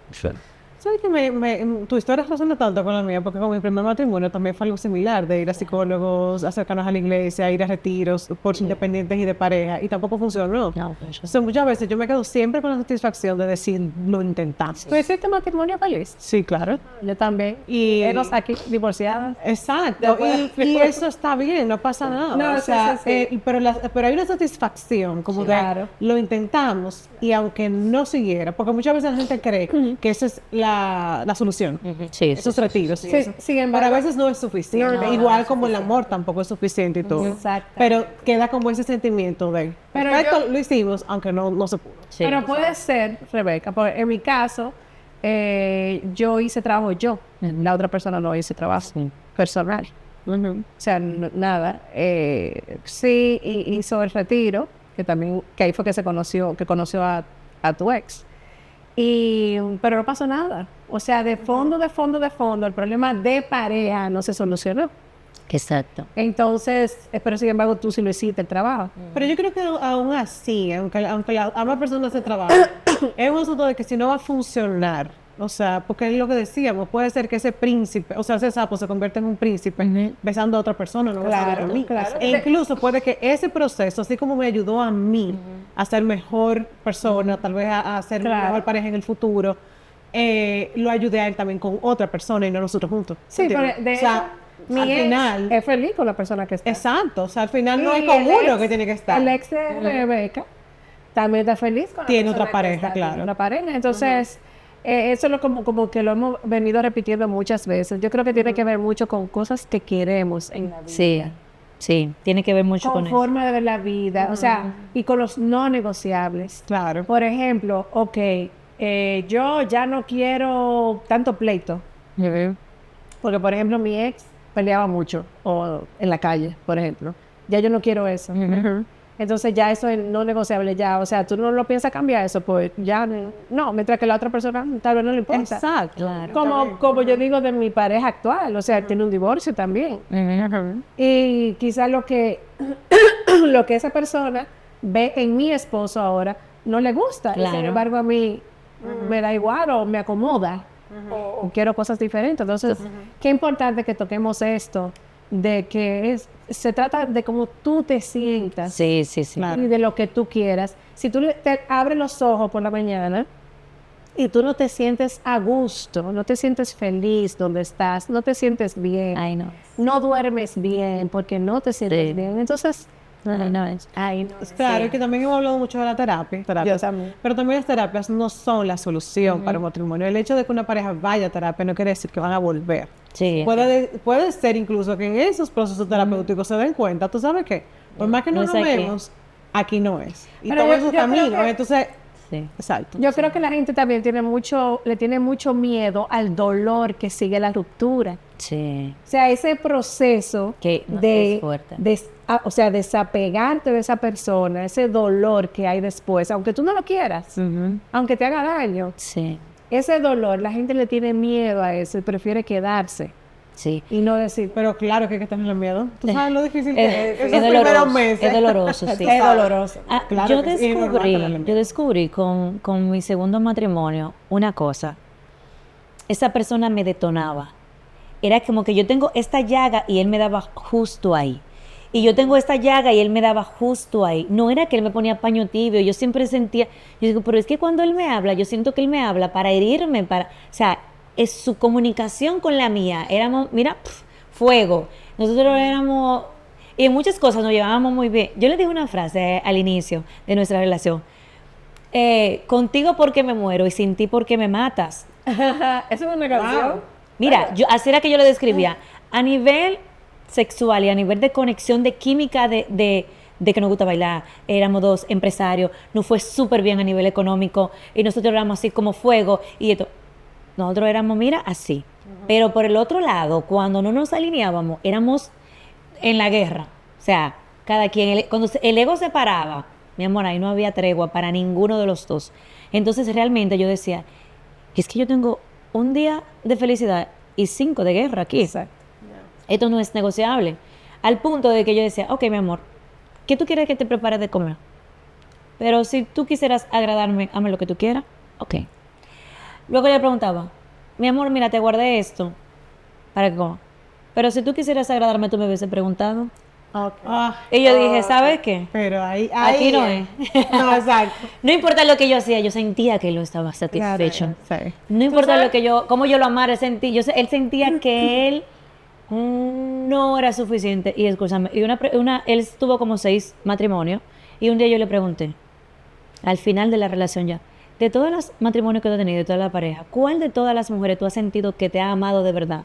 ¿Sabes que tu historia resuena tanto con la mía? Porque con mi primer matrimonio también fue algo similar, de ir a psicólogos, acercarnos a la iglesia, ir a retiros por independientes y de pareja, y tampoco funcionó. No, pues, Entonces, muchas veces yo me quedo siempre con la satisfacción de decir, lo intentamos. ¿Tú hiciste matrimonio feliz? Sí, claro. Yo también. Y- Eros aquí divorciadas. Exacto, y eso está bien, no pasa nada. No, o sea, sí. pero hay una satisfacción como Claro. de lo intentamos y aunque no siguiera, porque muchas veces la gente cree que esa es la solución. Sí, Esos sí. retiros. y Sí, eso. sin embargo- pero a veces no es suficiente. No, Igual no es como el amor tampoco es suficiente y todo. Exacto. Pero queda como ese sentimiento de Pero perfecto, yo- lo hicimos, aunque no se pudo. Sí. Pero puede ser, Rebeca, porque en mi caso, yo hice trabajo yo. La otra persona no hizo trabajo personal. O sea, nada. Sí, hizo el retiro, que ahí fue que conoció a tu ex. Pero no pasó nada. O sea, de fondo, el problema de pareja no se solucionó. Exacto. Entonces, pero sin embargo, tú sí lo hiciste el trabajo. Pero yo creo que aún así, aunque ambas personas se trabajan, es un asunto de que si no va a funcionar, o sea, porque es lo que decíamos, puede ser que ese príncipe, o sea, ese sapo se convierta en un príncipe besando a otra persona, no besando Claro, a mí. claro. E incluso puede que ese proceso, así como me ayudó a mí a ser mejor persona, tal vez a ser Claro. mejor pareja en el futuro, lo ayudé a él también con otra persona y no nosotros juntos. Sí, ¿Entiendes? pero de o sea, hecho, al mi ex final, es feliz con la persona que está. exacto, o sea, al final no Y es con el uno ex- que tiene que estar. El ex de Rebeca también está feliz con la Tiene persona otra que pareja, está, claro. tiene otra pareja. Entonces, eso es como que lo hemos venido repitiendo muchas veces. Yo creo que tiene que ver mucho con cosas que queremos en la vida. Sí. Sí, tiene que ver mucho con con eso. forma de ver la vida, o sea, y con los no negociables. Claro. Por ejemplo, ok, yo ya no quiero tanto pleito, porque por ejemplo mi ex peleaba mucho, o en la calle, por ejemplo. Ya yo no quiero eso. Entonces ya eso es no negociable ya, o sea, tú no lo piensas cambiar eso, pues ya no, mientras que la otra persona tal vez no le importa. Exacto. Claro. Como yo digo de mi pareja actual, o sea, él tiene un divorcio también. Y quizás lo que, lo que esa persona ve en mi esposo ahora no le gusta. Y sin Claro. embargo, a mí me da igual o me acomoda o quiero cosas diferentes. Entonces, qué importante que toquemos esto de que se trata de cómo tú te sientas Sí, sí, sí. Claro. y de lo que tú quieras. Si tú te abres los ojos por la mañana y tú no te sientes a gusto, no te sientes feliz donde estás, no te sientes bien, Ay, no. no duermes bien porque no te sientes Sí. bien, entonces, Ay, no. ay, no. Claro, y que también hemos hablado mucho de la terapia. Yo también. Pero también las terapias no son la solución para un matrimonio. El hecho de que una pareja vaya a terapia no quiere decir que van a volver. Sí. Puede ser incluso que en esos procesos terapéuticos se den cuenta, ¿tú sabes qué? Por más que no No nos es aquí. vemos, aquí no es. Y Pero todo yo esos creo caminos, que- entonces, Sí. exacto. Yo creo que la gente también le tiene mucho miedo al dolor que sigue la ruptura. Sí. O sea, ese proceso Que no, de, es fuerte. o sea, desapegarte de esa persona, ese dolor que hay después, aunque tú no lo quieras, aunque te haga daño, Sí. ese dolor, la gente le tiene miedo a eso y prefiere quedarse Sí. y no decir, Pero claro que hay que tenerle miedo. ¿Tú sabes lo difícil que es? Es Esos primeros doloroso. meses. Es doloroso, sí. es doloroso. Ah, Claro yo que sí, es normal tenerle miedo. descubrí con mi segundo matrimonio una cosa. Esa persona me detonaba. Era como que yo tengo esta llaga y él me daba justo ahí. Y yo tengo esta llaga y él me daba justo ahí. No era que él me ponía paño tibio. Yo siempre sentía, yo digo, pero es que cuando él me habla, yo siento que él me habla para herirme, o sea, es su comunicación con la mía. Éramos, mira, fuego. Nosotros éramos, y en muchas cosas nos llevábamos muy bien. Yo le dije una frase al inicio de nuestra relación. Contigo porque me muero y sin ti porque me matas. Eso es una canción. Wow. Mira, así era que yo lo describía. A nivel sexual y a nivel de conexión, de química, de que nos gusta bailar, éramos dos empresarios, nos fue súper bien a nivel económico y nosotros éramos así como fuego y esto. Nosotros éramos, mira, así. Pero por el otro lado, cuando no nos alineábamos, éramos en la guerra. O sea, cada quien, cuando el ego se paraba, mi amor, ahí no había tregua para ninguno de los dos. Entonces realmente yo decía, es que yo tengo un día de felicidad y 5 de guerra aquí. Exacto. Esto no es negociable. Al punto de que yo decía, ok, mi amor, ¿qué tú quieres que te prepare de comer? Pero si tú quisieras agradarme, hazme lo que tú quieras. Ok. Luego le preguntaba, mi amor, mira, te guardé esto para que coma. Pero si tú quisieras agradarme, tú me hubiese preguntado. Ah, Y yo dije, ¿sabes qué? pero ahí Aquí no es. No, exacto. No importa lo que yo hacía, yo sentía que él no estaba satisfecho. Sí. No importa lo que cómo yo lo amara, él sentía que él no era suficiente. Y escúchame, él estuvo como 6 matrimonios y un día yo le pregunté, al final de la relación ya, de todos los matrimonios que tú has tenido, de toda la pareja, ¿cuál de todas las mujeres tú has sentido que te ha amado de verdad?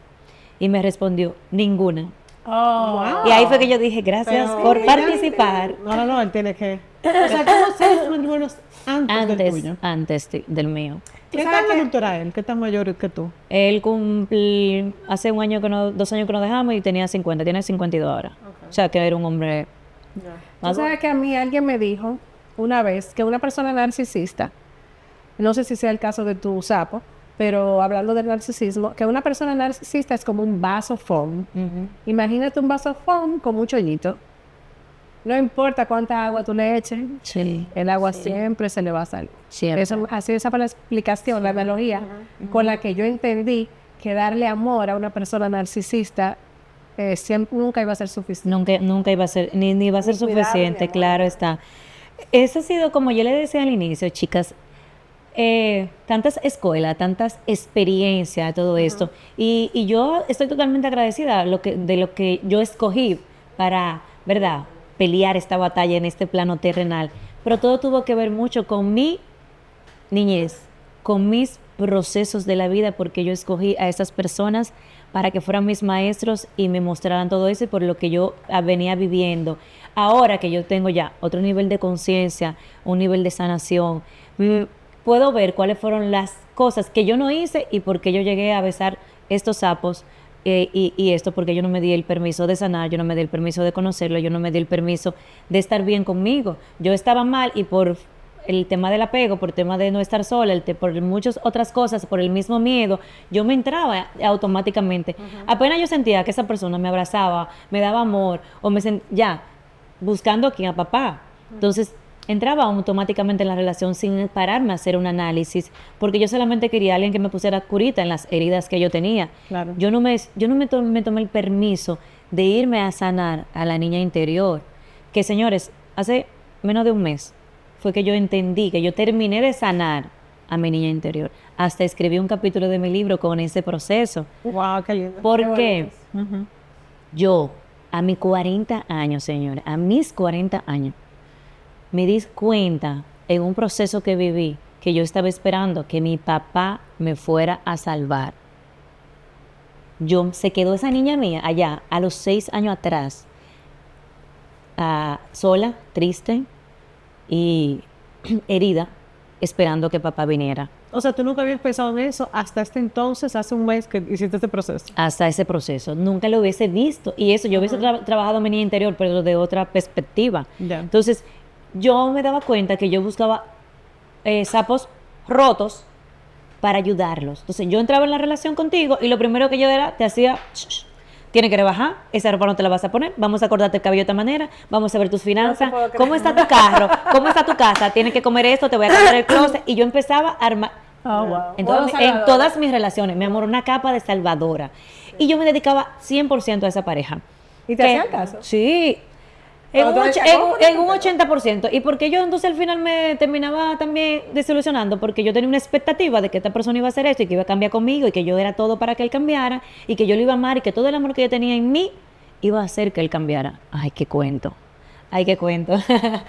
Y me respondió, ninguna. Oh. Y ahí fue que yo dije, gracias Pero por ella- participar No, él tiene que. O sea, ¿cómo seis matrimonios antes del tuyo? antes del mío. ¿Qué tan adulto era él? ¿Qué tan mayor que tú? Él cumple hace 2 años que nos dejamos y tenía 50, tiene 52 ahora. O sea, que era un hombre Tú más sabes que a mí alguien me dijo una vez que una persona narcisista, no sé si sea el caso de tu sapo, pero hablando del narcisismo, que una persona narcisista es como un vaso foam. Ujú. Imagínate un vaso foam con mucho hoyito. No importa cuánta agua tú le eches, Sí, el agua siempre se le va a salir. siempre. Eso, así esa fue la explicación, la analogía con la que yo entendí que darle amor a una persona narcisista siempre, nunca iba a ser suficiente. Nunca iba a ser, ni va a ser Cuidarlo, mi suficiente, amor. claro está. Eso ha sido, como yo le decía al inicio, chicas, tantas escuelas, tantas experiencias, todo esto. Y yo estoy totalmente agradecida de lo que yo escogí para, ¿verdad?, pelear esta batalla en este plano terrenal. Pero todo tuvo que ver mucho con mi niñez, con mis procesos de la vida, porque yo escogí a esas personas para que fueran mis maestros y me mostraran todo eso y por lo que yo venía viviendo. Ahora que yo tengo ya otro nivel de conciencia, un nivel de sanación, puedo ver cuáles fueron las cosas que yo no hice y por qué yo llegué a besar estos sapos. Y esto porque yo no me di el permiso de sanar, yo no me di el permiso de conocerlo, yo no me di el permiso de estar bien conmigo. Yo estaba mal y por el tema del apego, por el tema de no estar sola, por muchas otras cosas, por el mismo miedo, yo me entraba automáticamente. Apenas yo sentía que esa persona me abrazaba, me daba amor, o ya, buscando aquí a papá. Entonces, entraba automáticamente en la relación sin pararme a hacer un análisis, porque yo solamente quería a alguien que me pusiera curita en las heridas que yo tenía. Claro. Yo no me tomé el permiso de irme a sanar a la niña interior, que señores, hace menos de un mes fue que yo entendí, que yo terminé de sanar a mi niña interior. Hasta escribí un capítulo de mi libro con ese proceso. Wow, qué lindo. Porque Ujú. yo, a mis 40 años, señores, a mis 40 años, me di cuenta en un proceso que viví que yo estaba esperando que mi papá me fuera a salvar. Se quedó esa niña mía allá a los 6 años atrás, sola, triste y herida, esperando que papá viniera. O sea, tú nunca habías pensado en eso hasta este entonces, hace un mes que hiciste este proceso. Hasta ese proceso. Nunca lo hubiese visto. Y eso, yo hubiese trabajado mi niña interior, pero de otra perspectiva. Ya. Entonces, yo me daba cuenta que yo buscaba sapos rotos para ayudarlos. Entonces, yo entraba en la relación contigo y lo primero que yo era, te hacía, tienes que rebajar, esa ropa no te la vas a poner, vamos a cortarte el cabello de esta manera, vamos a ver tus finanzas, cómo está tu carro, cómo está tu casa, tienes que comer esto, te voy a cambiar el closet. Y yo empezaba a armar, Oh, wow. en todas mis relaciones, mi amor, una capa de salvadora. Y yo me dedicaba 100% a esa pareja. ¿Y te hacían caso? Sí. En Pero un, tú decías, ¿cómo en un 80%. ¿Y por qué yo entonces al final me terminaba también desilusionando? Porque yo tenía una expectativa de que esta persona iba a hacer esto y que iba a cambiar conmigo y que yo era todo para que él cambiara y que yo lo iba a amar y que todo el amor que yo tenía en mí iba a hacer que él cambiara. Ay, qué cuento. Ay, qué cuento.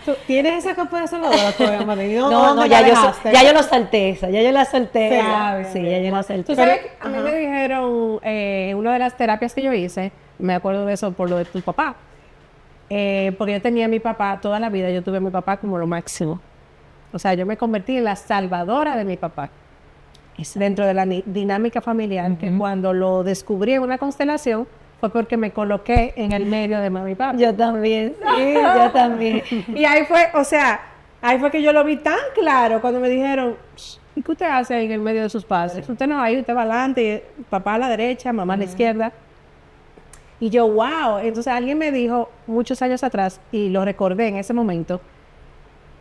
¿Tú tienes esa capa de salvadora todavía, Mari? No, ya yo lo solté esa, ya yo la solté. Sí, Sí, ya yo la solté. Tú sabes que a mí me dijeron, en una de las terapias que yo hice, me acuerdo de eso por lo de tu papá, porque yo tenía a mi papá toda la vida, yo tuve a mi papá como lo máximo. O sea, yo me convertí en la salvadora de mi papá. Dentro de la dinámica familiar, que cuando lo descubrí en una constelación, fue porque me coloqué en el medio de mami y papi. Yo también, sí, yo también. Y ahí fue, o sea, ahí fue que yo lo vi tan claro cuando me dijeron, ¿y qué usted hace en el medio de sus padres? Usted no va ahí, usted va adelante, papá a la derecha, mamá a la izquierda. Y yo, wow. Entonces alguien me dijo muchos años atrás, y lo recordé en ese momento,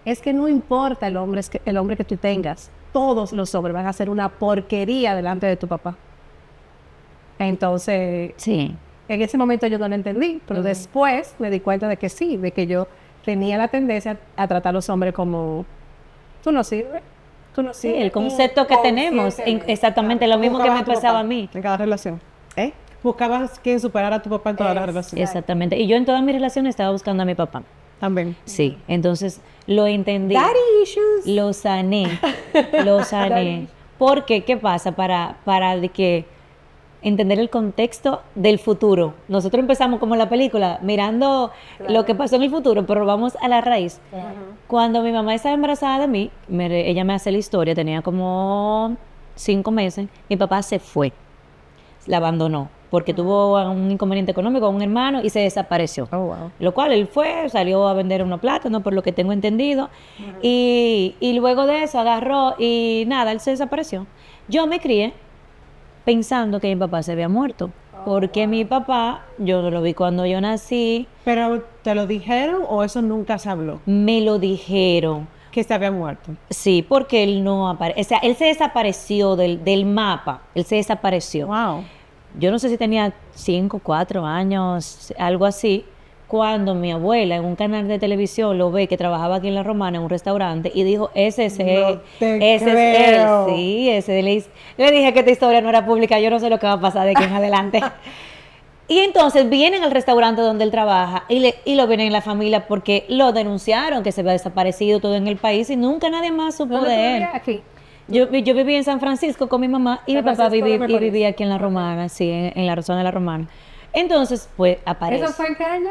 es que no importa el hombre que tú tengas, todos los hombres van a hacer una porquería delante de tu papá. Entonces, Sí. en ese momento yo no lo entendí, pero después me di cuenta de que sí, de que yo tenía la tendencia a tratar a los hombres como, tú no sirves, tú no Sí, sirves. el concepto que tenemos, exactamente lo mismo que me pasaba a mí. En cada relación. Buscabas quien superara a tu papá en todas las relaciones. Exactamente. Y yo en todas mis relaciones estaba buscando a mi papá. También. Sí, entonces lo entendí. Daddy issues. Lo sané. Lo sané. Porque, ¿qué pasa? Para de que entender el contexto del futuro. Nosotros empezamos como la película, mirando lo que pasó en el futuro, pero vamos a la raíz. Cuando mi mamá estaba embarazada de mí, ella me hace la historia, tenía como 5 meses, mi papá se fue, la abandonó, porque tuvo un inconveniente económico con un hermano y se desapareció. Oh, wow. Lo cual él fue, salió a vender unos plátanos, por lo que tengo entendido, y luego de eso agarró y nada, él se desapareció. Yo me crié pensando que mi papá se había muerto, porque mi papá, yo lo vi cuando yo nací, ¿Pero te lo dijeron o eso nunca se habló? me lo dijeron. Que se había muerto. Sí, porque él no apareció, o sea, él se desapareció del mapa, él se desapareció. Wow. Yo no sé si tenía 5, 4 años, algo así, cuando mi abuela en un canal de televisión lo ve que trabajaba aquí en La Romana en un restaurante y dijo, ese es él, te ese es él, creo. sí, ese le dije que esta historia no era pública, yo no sé lo que va a pasar de aquí en adelante. Y entonces vienen al restaurante donde él trabaja y lo ven en la familia porque lo denunciaron que se había desaparecido todo en el país y nunca nadie más supo ¿Dónde tú de él. vivías? Aquí. Yo vivía en San Francisco con mi mamá y mi San papá Francisco de Macorís. vivía aquí en La Romana, sí, en la zona de La Romana. Entonces, pues aparece. ¿Eso fue en qué año?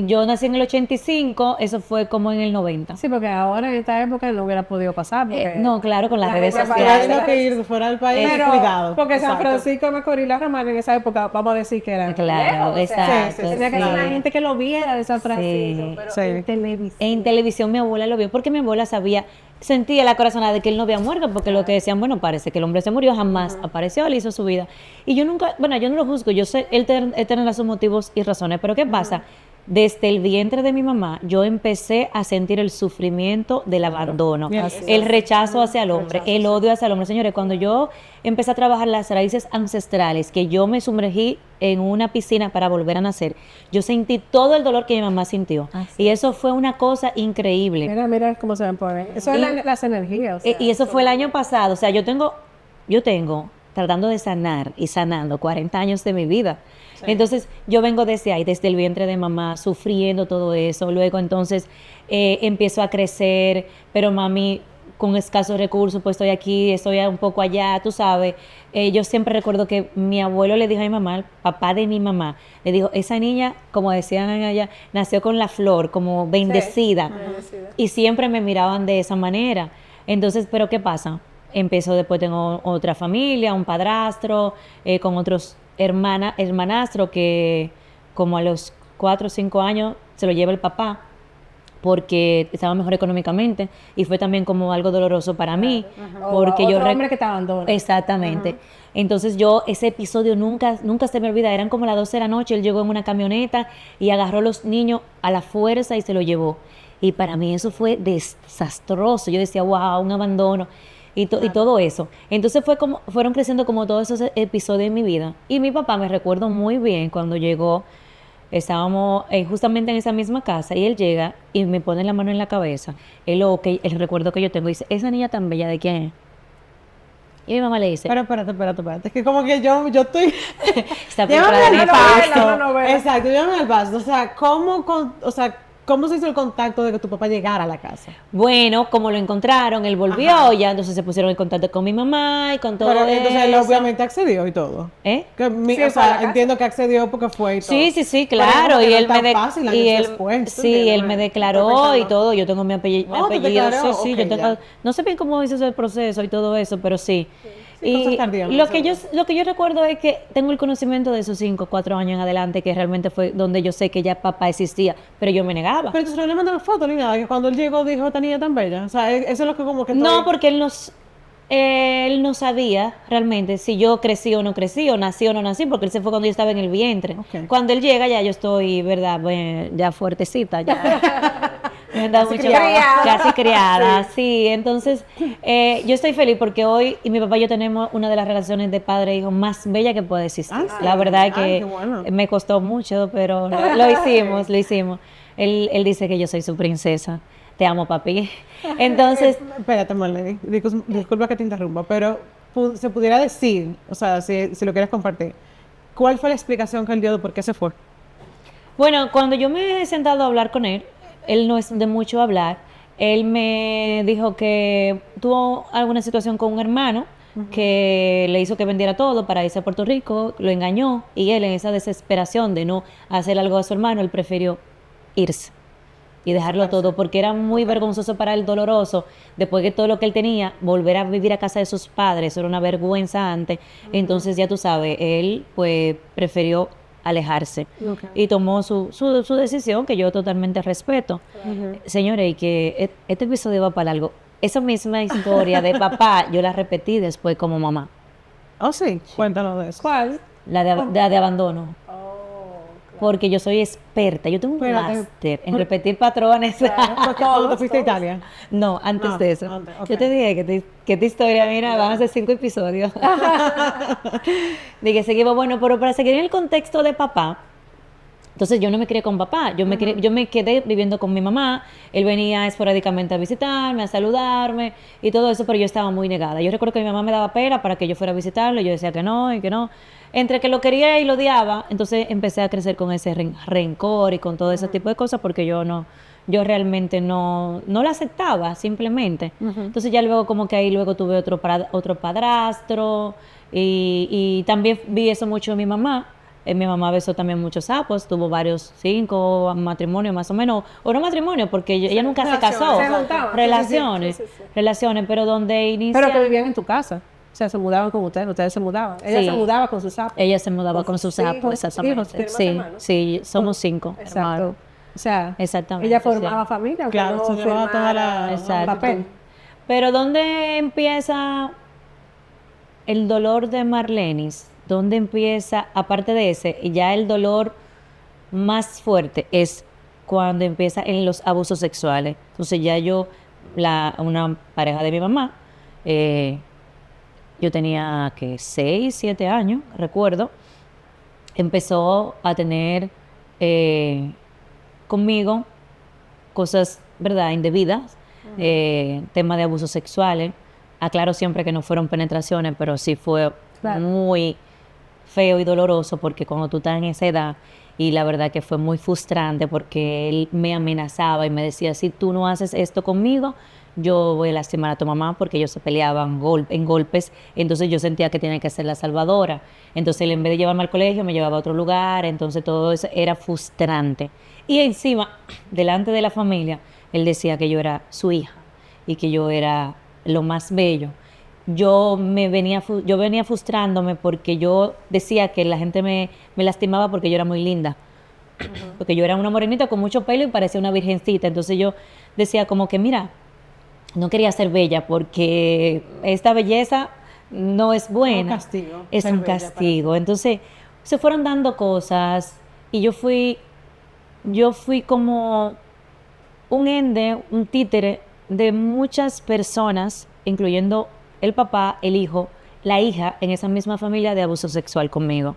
Yo nací en el 85, eso fue como en el 90. Sí, porque ahora en esta época no hubiera podido pasar. Porque No, claro, con las la redes gente va a sociales. Teniendo que ir fuera del país, Pero, cuidado. porque San Exacto. Francisco de Macorís y La Romana en esa época, vamos a decir que era Claro, lejos, o sea, exacto, tenía que ser sí. la gente que lo viera de San Francisco, pero Sí. en televisión. En televisión mi abuela lo vio porque mi abuela sabía, sentía la corazonada de que él no había muerto, porque lo que decían, bueno, parece que el hombre se murió, jamás apareció, él hizo su vida. Y yo nunca, bueno, yo no lo juzgo, yo sé, él tendrá sus motivos y razones, pero ¿qué pasa? Desde el vientre de mi mamá, yo empecé a sentir el sufrimiento del abandono, el rechazo hacia el hombre, el odio hacia el hombre. Señores, cuando yo empecé a trabajar las raíces ancestrales, que yo me sumergí en una piscina para volver a nacer, yo sentí todo el dolor que mi mamá sintió. Y eso fue una cosa increíble. Mira cómo se ven por ahí. Eso es las energías. o sea, Y eso fue el año pasado. O sea, yo tengo tratando de sanar y sanando 40 años de mi vida. Entonces, yo vengo desde ahí, desde el vientre de mamá, sufriendo todo eso. Luego, entonces, empiezo a crecer, pero mami, con escasos recursos, pues estoy aquí, estoy un poco allá, tú sabes. Yo siempre recuerdo que mi abuelo le dijo a mi mamá, el papá de mi mamá, le dijo, esa niña, como decían allá, nació con la flor, como bendecida. Y siempre me miraban de esa manera. Entonces, ¿pero qué pasa? Después tengo otra familia, un padrastro, con otros hermanastro que como a los 4 o 5 años se lo lleva el papá porque estaba mejor económicamente y fue también como algo doloroso para mí porque otro yo hombre que te abandona. exactamente. Entonces ese episodio nunca se me olvida, eran como las 12 de la noche, él llegó en una camioneta y agarró a los niños a la fuerza y se lo llevó. Y para mí eso fue desastroso. Yo decía, wow, un abandono. Y todo eso. Entonces fueron creciendo como todos esos episodios en mi vida. Y mi papá me recuerdo muy bien cuando llegó, estábamos justamente en esa misma casa y él llega y me pone la mano en la cabeza. El recuerdo que yo tengo dice, esa niña tan bella, ¿de quién es? Y mi mamá le dice, Pero espérate. Es que como que yo estoy... esta Llévame película de al nefasto. paso. una novela. Exacto, llévame al paso. O sea, ¿cómo se hizo el contacto de que tu papá llegara a la casa? Bueno, como lo encontraron, él volvió, ya entonces se pusieron en contacto con mi mamá y con todo Pero eso. entonces él obviamente accedió y todo. ¿Eh? Que Sí, o fue a la sea, casa. entiendo que accedió porque fue y todo. Sí, Pero claro. como que Y no él es tan me fácil años y él, después, ¿tú sí, entiendes? él me declaró y todo. Yo tengo mi apellido. Oh, ¿te declaró? Sí, Ok, yo tengo, ya. no sé bien cómo hizo el proceso y todo eso, pero sí. Sí, cosas Y tardías, lo que yo recuerdo es que tengo el conocimiento de esos 5 o 4 años en adelante, que realmente fue donde yo sé que ya papá existía, pero yo me negaba. Pero entonces no le mandaron fotos ni nada, que cuando él llegó dijo, esta niña tan bella. O sea, eso es lo que como que... No, porque él no sabía realmente si yo crecí o no crecí, o nací o no nací, porque él se fue cuando yo estaba en el vientre. Ok. Cuando él llega ya yo estoy, ¿verdad? Bueno, ya fuertecita, ya. Me han dado Casi mucho- criada. casi criada, sí. Entonces, yo estoy feliz porque hoy y mi papá y yo tenemos una de las relaciones de padre e hijo más bella que puede existir. Ah, sí. La verdad es Ay, que qué bueno. me costó mucho, pero lo hicimos. Él dice que yo soy su princesa. Te amo, papi. Entonces, Espérate, Marlene, disculpa que te interrumpa, pero se pudiera decir, o sea, si lo quieres compartir, ¿cuál fue la explicación que él dio de por qué se fue? bueno, cuando yo me he sentado a hablar con él no es de mucho hablar. Él me dijo que tuvo alguna situación con un hermano que le hizo que vendiera todo para irse a Puerto Rico, lo engañó y él en esa desesperación de no hacer algo a su hermano, él prefirió irse y dejarlo todo porque era muy vergonzoso para él, doloroso, después de todo lo que él tenía, volver a vivir a casa de sus padres, era una vergüenza antes, entonces ya tú sabes, él pues prefirió alejarse y tomó su decisión que yo totalmente respeto. Señores, y que este episodio va para algo. Esa misma historia de papá, yo la repetí después como mamá, Oh, sí, cuéntanos de eso. ¿Cuál? la de abandono. Porque yo soy experta, yo tengo un Espérate. máster en repetir patrones. Porque cuando te fuiste a Italia. No, antes Ah, de eso. antes, ok. Yo te dije que esta historia, mira, van a ser 5 episodios. De que seguimos, bueno, pero para seguir en el contexto de papá, entonces yo no me crié con papá, yo me quedé viviendo con mi mamá, él venía esporádicamente a visitarme, a saludarme y todo eso, pero yo estaba muy negada. Yo recuerdo que mi mamá me daba pena para que yo fuera a visitarlo, y yo decía que no, y que no. Entre que lo quería y lo odiaba, entonces empecé a crecer con ese rencor y con todo ese tipo de cosas porque yo no yo realmente no la aceptaba, simplemente. Entonces ya luego como que ahí luego tuve otro padrastro y también vi eso mucho en mi mamá. Mi mamá besó también muchos sapos, tuvo varios, 5 matrimonios más o menos, o no matrimonios, porque ella nunca se casó. Se juntaban. Relaciones, Sí. relaciones, pero donde inicia... Pero que vivían en tu casa. O sea, se mudaban con ustedes se mudaban. Ella Sí. se mudaba con sus sapos. Ella se mudaba Con con sus sus sapos, hijos, exactamente. ¿tiene más Sí, hermanos? sí, somos 5 Exacto. hermanos. O sea, Exactamente, ella formaba sí. familia, aunque Claro, no se llevaba toda firmara la- Exacto. papel. Pero ¿dónde empieza el dolor de Marlenis? ¿Dónde empieza, aparte de ese, y ya el dolor más fuerte es cuando empieza en los abusos sexuales? Entonces ya una pareja de mi mamá, yo tenía que 6, 7 años, recuerdo, empezó a tener conmigo cosas, ¿verdad?, indebidas, tema de abusos sexuales. Aclaro siempre que no fueron penetraciones, pero sí fue Claro. muy feo y doloroso porque cuando tú estás en esa edad, y la verdad que fue muy frustrante porque él me amenazaba y me decía, si tú no haces esto conmigo, yo voy a lastimar a tu mamá, porque ellos se peleaban en golpes, entonces yo sentía que tenía que ser la salvadora. Entonces él, en vez de llevarme al colegio, me llevaba a otro lugar, entonces todo eso era frustrante. Y encima, delante de la familia, él decía que yo era su hija y que yo era lo más bello. Yo venía frustrándome porque yo decía que la gente me lastimaba porque yo era muy linda. Porque yo era una morenita con mucho pelo y parecía una virgencita. Entonces yo decía como que, mira, no quería ser bella porque esta belleza no es buena. Un castigo, Es ser un bella, castigo. Entonces se fueron dando cosas y yo fui como un ende, un títere de muchas personas, incluyendo el papá, el hijo, la hija, en esa misma familia de abuso sexual conmigo,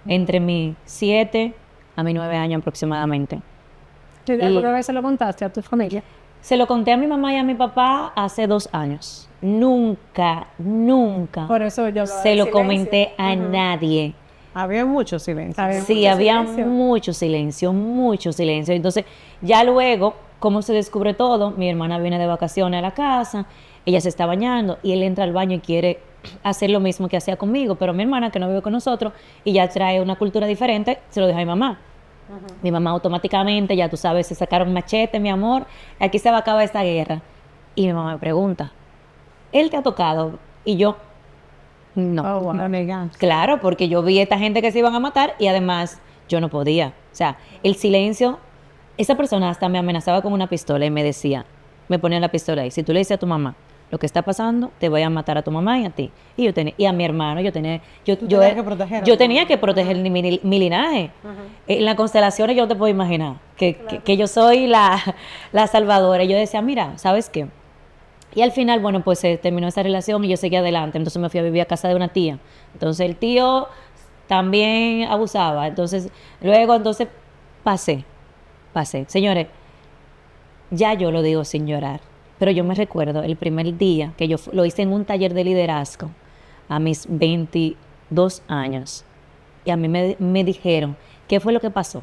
entre mis 7 a mis 9 años aproximadamente. ¿Tú ¿Alguna vez se lo contaste a tu familia? Se lo conté a mi mamá y a mi papá hace 2 años. Nunca Por eso yo se lo comenté a nadie. Había mucho silencio. Había Sí, mucho había silencio. mucho silencio, mucho silencio. Entonces, ya luego, ¿cómo se descubre todo? Mi hermana viene de vacaciones a la casa, ella se está bañando y él entra al baño y quiere hacer lo mismo que hacía conmigo, pero mi hermana, que no vive con nosotros y ya trae una cultura diferente, se lo deja a mi mamá. Mi mamá automáticamente, ya tú sabes, se sacaron machete, mi amor, aquí se va a acabar esta guerra. Y mi mamá me pregunta, ¿él te ha tocado? Y yo, no. Oh, wow. La negancia. Claro, porque yo vi a esta gente que se iban a matar y además yo no podía. O sea, el silencio, esa persona hasta me amenazaba con una pistola y me decía, me ponía la pistola ahí, si tú le dices a tu mamá lo que está pasando, te voy a matar a tu mamá y a ti. Y a mi hermano, yo tenía tenías que proteger a yo tu tenía que proteger mi linaje. En las constelaciones yo no te puedo imaginar que yo soy la salvadora. Y yo decía, mira, ¿sabes qué? Y al final, bueno, pues se terminó esa relación y yo seguí adelante. Entonces me fui a vivir a casa de una tía. Entonces el tío también abusaba. Entonces pasé. Señores, ya yo lo digo sin llorar, pero yo me recuerdo el primer día que yo lo hice en un taller de liderazgo a mis 22 años. Y a mí me dijeron, ¿qué fue lo que pasó?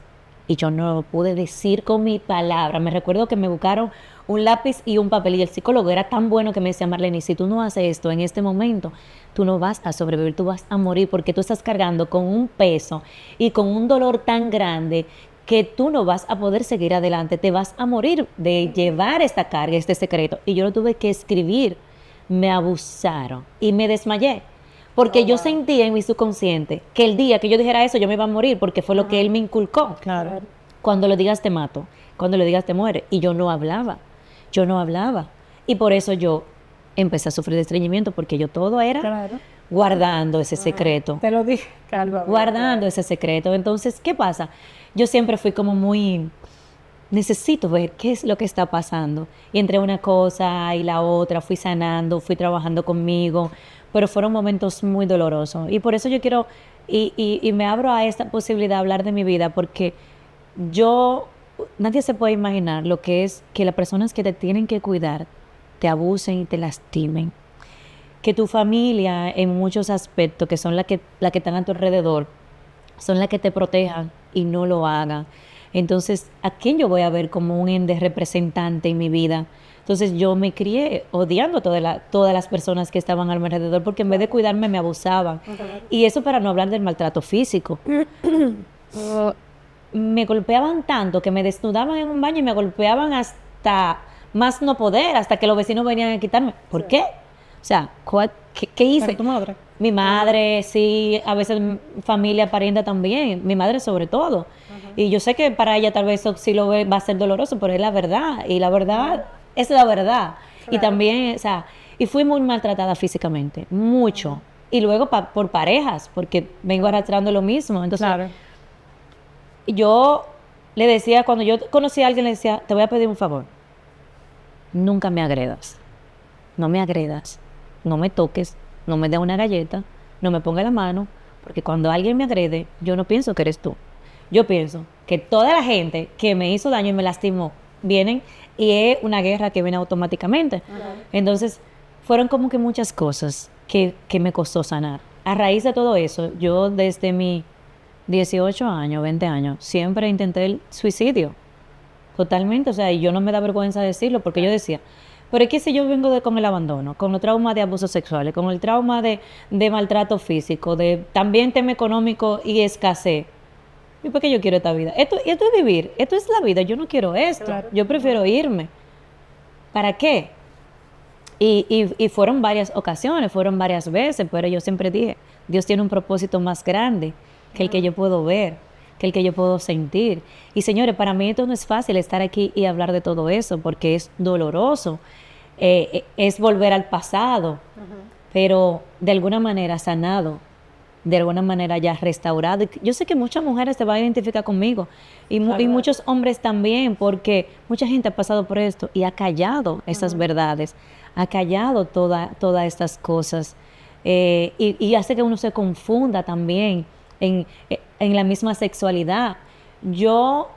Y yo no lo pude decir con mi palabra. Me recuerdo que me buscaron un lápiz y un papel y el psicólogo era tan bueno que me decía, Marlene, si tú no haces esto en este momento, tú no vas a sobrevivir, tú vas a morir porque tú estás cargando con un peso y con un dolor tan grande que tú no vas a poder seguir adelante, te vas a morir de llevar esta carga, este secreto. Y yo lo tuve que escribir, me abusaron y me desmayé. Porque yo sentía en mi subconsciente que el día que yo dijera eso yo me iba a morir porque fue lo que él me inculcó. Claro. Cuando lo digas te mato, cuando lo digas te muere. Y yo no hablaba. Y por eso yo empecé a sufrir de estreñimiento porque yo todo era Claro. guardando ese secreto. Te lo dije, Calva. Guardando ese secreto. Entonces, ¿qué pasa? Yo siempre fui como muy... Necesito ver qué es lo que está pasando. Y entre una cosa y la otra fui sanando, fui trabajando conmigo, pero fueron momentos muy dolorosos. Y por eso yo quiero, y me abro a esta posibilidad de hablar de mi vida, porque nadie se puede imaginar lo que es que las personas que te tienen que cuidar te abusen y te lastimen. Que tu familia, en muchos aspectos, que son las que están a tu alrededor, son las que te protejan y no lo hagan. Entonces, ¿a quién yo voy a ver como un ente representante en mi vida? Entonces, yo me crié odiando a todas las personas que estaban a mi alrededor porque en vez de cuidarme me abusaban. Y eso para no hablar del maltrato físico. Me golpeaban tanto que me desnudaban en un baño y me golpeaban hasta más no poder, hasta que los vecinos venían a quitarme. ¿Por qué? O sea, ¿qué hice? ¿Pero tu madre? Mi madre, sí, a veces familia, pariente también, mi madre sobre todo. Y yo sé que para ella tal vez eso sí lo ve, va a ser doloroso, pero es la verdad. Y la verdad es la verdad. Y también, o sea, y fui muy maltratada físicamente, mucho. Y luego por parejas, porque vengo arrastrando lo mismo. Entonces, Claro. yo le decía, cuando yo conocí a alguien, le decía, te voy a pedir un favor. Nunca me agredas. No me agredas. No me toques. No me dé una galleta. No me ponga la mano. Porque cuando alguien me agrede, yo no pienso que eres tú. Yo pienso que toda la gente que me hizo daño y me lastimó, vienen y es una guerra que viene automáticamente. Entonces, fueron como que muchas cosas que me costó sanar. A raíz de todo eso, yo desde mi 18 años, 20 años, siempre intenté el suicidio. Totalmente, o sea, y yo no me da vergüenza decirlo porque yo decía, pero es que si yo vengo con el abandono, con el trauma de abusos sexuales, con el trauma de maltrato físico, de también tema económico y escasez, ¿y por qué yo quiero esta vida? Esto es vivir, esto es la vida, yo no quiero esto, yo prefiero irme. ¿Para qué? Y fueron varias ocasiones, fueron varias veces, pero yo siempre dije, Dios tiene un propósito más grande que el que yo puedo ver, que el que yo puedo sentir. Y señores, para mí esto no es fácil estar aquí y hablar de todo eso, porque es doloroso, es volver al pasado, pero de alguna manera sanado, de alguna manera ya restaurado. Y yo sé que muchas mujeres se van a identificar conmigo y muchos hombres también, porque mucha gente ha pasado por esto y ha callado esas verdades, ha callado todas estas cosas, y hace que uno se confunda también en la misma sexualidad. Yo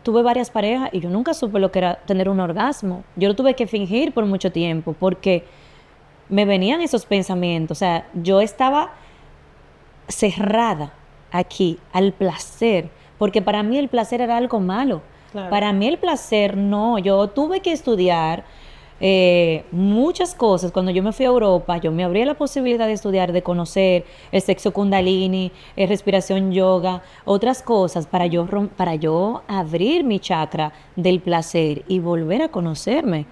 tuve varias parejas y yo nunca supe lo que era tener un orgasmo. Yo lo tuve que fingir por mucho tiempo porque me venían esos pensamientos. O sea, yo estaba cerrada aquí al placer, porque para mí el placer era algo malo. Claro. Para mí el placer no. Yo tuve que estudiar muchas cosas. Cuando yo me fui a Europa, yo me abrí la posibilidad de estudiar, de conocer el sexo kundalini, respiración yoga, otras cosas para yo abrir mi chakra del placer y volver a conocerme,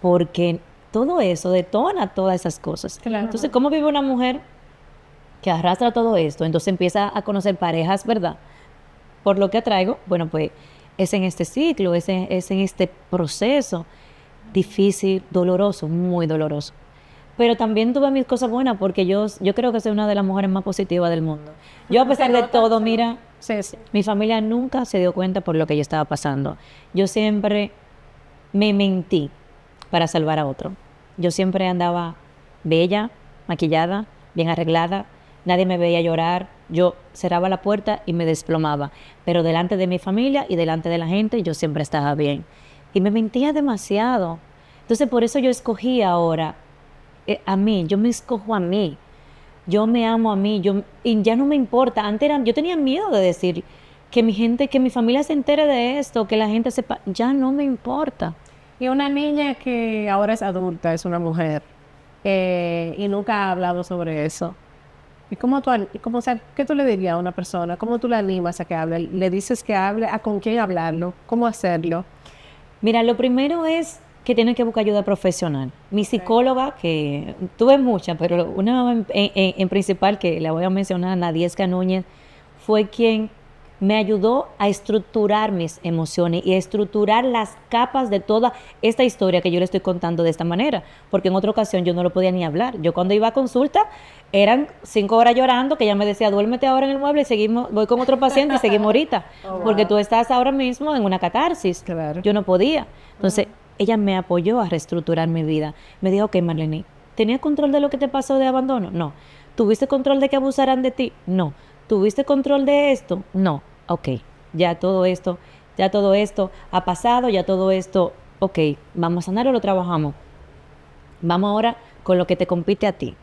porque todo eso detona todas esas cosas. Claro. Entonces, ¿cómo vive una mujer que arrastra todo esto? Entonces empieza a conocer parejas, ¿verdad? Por lo que atraigo, bueno, pues es en este ciclo, es en este proceso difícil, doloroso, muy doloroso. Pero también tuve mis cosas buenas porque yo creo que soy una de las mujeres más positivas del mundo. Yo a pesar de todo, mira, Sí, sí. mi familia nunca se dio cuenta por lo que yo estaba pasando. Yo siempre me mentí para salvar a otro. Yo siempre andaba bella, maquillada, bien arreglada. Nadie me veía llorar. Yo cerraba la puerta y me desplomaba. Pero delante de mi familia y delante de la gente, yo siempre estaba bien. Y me mentía demasiado. Entonces, por eso yo escogí ahora a mí. Yo me escojo a mí. Yo me amo a mí. Y ya no me importa. Antes yo tenía miedo de decir que mi familia se entere de esto, que la gente sepa. Ya no me importa. Y una niña que ahora es adulta, es una mujer, y nunca ha hablado sobre eso. ¿Y o sea, qué tú le dirías a una persona? ¿Cómo tú la animas a que hable? ¿Le dices que hable? ¿A con quién hablarlo? ¿Cómo hacerlo? Mira, lo primero es que tiene que buscar ayuda profesional. Mi psicóloga, que tuve muchas, pero una en principal que la voy a mencionar, Nadiesca Núñez, fue quien me ayudó a estructurar mis emociones y a estructurar las capas de toda esta historia que yo le estoy contando de esta manera, porque en otra ocasión yo no lo podía ni hablar. Yo cuando iba a consulta eran 5 horas llorando, que ella me decía, duérmete ahora en el mueble y seguimos, voy con otro paciente y seguimos ahorita, porque tú estás ahora mismo en una catarsis. Claro. Yo no podía. Entonces, ella me apoyó a reestructurar mi vida. Me dijo, ok, Marlene, ¿tenías control de lo que te pasó de abandono? No. ¿Tuviste control de que abusaran de ti? No. ¿Tuviste control de esto? No. Ok, ya todo esto ha pasado, ya todo esto, ok, vamos a sanar o lo trabajamos. Vamos ahora con lo que te compete a ti,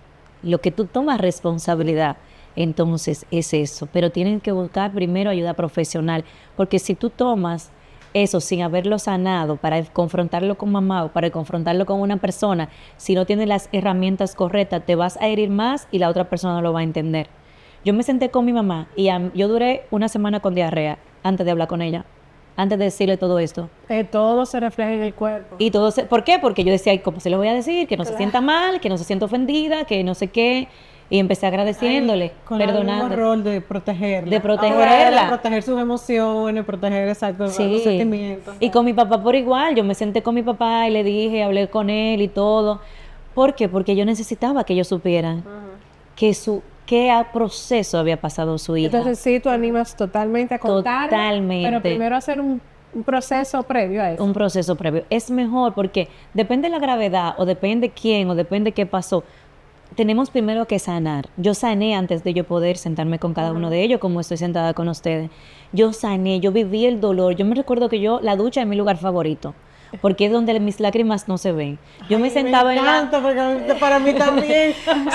lo que tú tomas responsabilidad, Entonces, es eso. Pero tienen que buscar primero ayuda profesional, porque si tú tomas eso sin haberlo sanado para confrontarlo con mamá o para confrontarlo con una persona, si no tienes las herramientas correctas, te vas a herir más y la otra persona no lo va a entender. Yo me senté con mi mamá y yo duré una semana con diarrea antes de hablar con ella, antes de decirle todo esto. Todo se refleja en el cuerpo. Y todo ¿por qué? Porque yo decía, "Ay, ¿cómo se lo voy a decir? Que no se sienta mal, que no se sienta ofendida, que no sé qué". Y empecé agradeciéndole, Con el mismo perdonando. rol de protegerla. De protegerla. De proteger sus emociones, proteger exacto los Sí. sentimientos. Y con mi papá por igual. Yo me senté con mi papá y le dije, hablé con él y todo. ¿Por qué? Porque yo necesitaba que ellos supieran qué proceso había pasado su hija. Entonces sí, tú animas totalmente a contar, Totalmente. pero primero hacer un proceso previo a eso. Un proceso previo. Es mejor porque depende de la gravedad o depende quién o depende qué pasó. Tenemos primero que sanar. Yo sané antes de yo poder sentarme con cada uno de ellos como estoy sentada con ustedes. Yo sané, yo viví el dolor. Yo me recuerdo que la ducha es mi lugar favorito porque es donde mis lágrimas no se ven. Yo me sentaba en la... encanta, porque para mí también.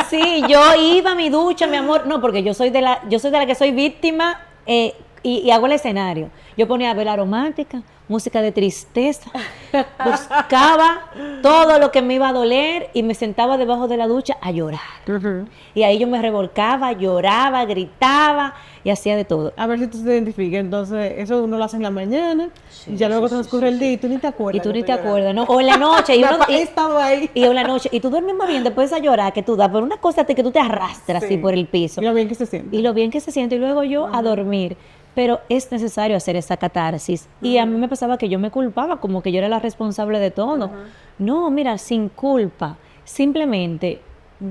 Sí, yo iba a mi ducha, mi amor. No, porque yo soy de la que soy víctima y hago el escenario. Yo ponía vela romántica, música de tristeza, buscaba todo lo que me iba a doler y me sentaba debajo de la ducha a llorar. Y ahí yo me revolcaba, lloraba, gritaba y hacía de todo. A ver si tú te identificas. Entonces, eso uno lo hace en la mañana y ya luego transcurre el día y tú ni te acuerdas. Y tú que ni tú te lloraste. acuerdas, ¿no? O en la noche. He estado ahí. Y en la noche. Y tú duermes más bien después de esa llorar que tú das. Por una cosa que tú te arrastras así Sí. por el piso. Y lo bien que se siente. Y lo bien que se siente. Y luego yo a dormir. Pero es necesario hacer esa catarsis. Y a mí me pasaba que yo me culpaba, como que yo era la responsable de todo. No, mira, sin culpa. Simplemente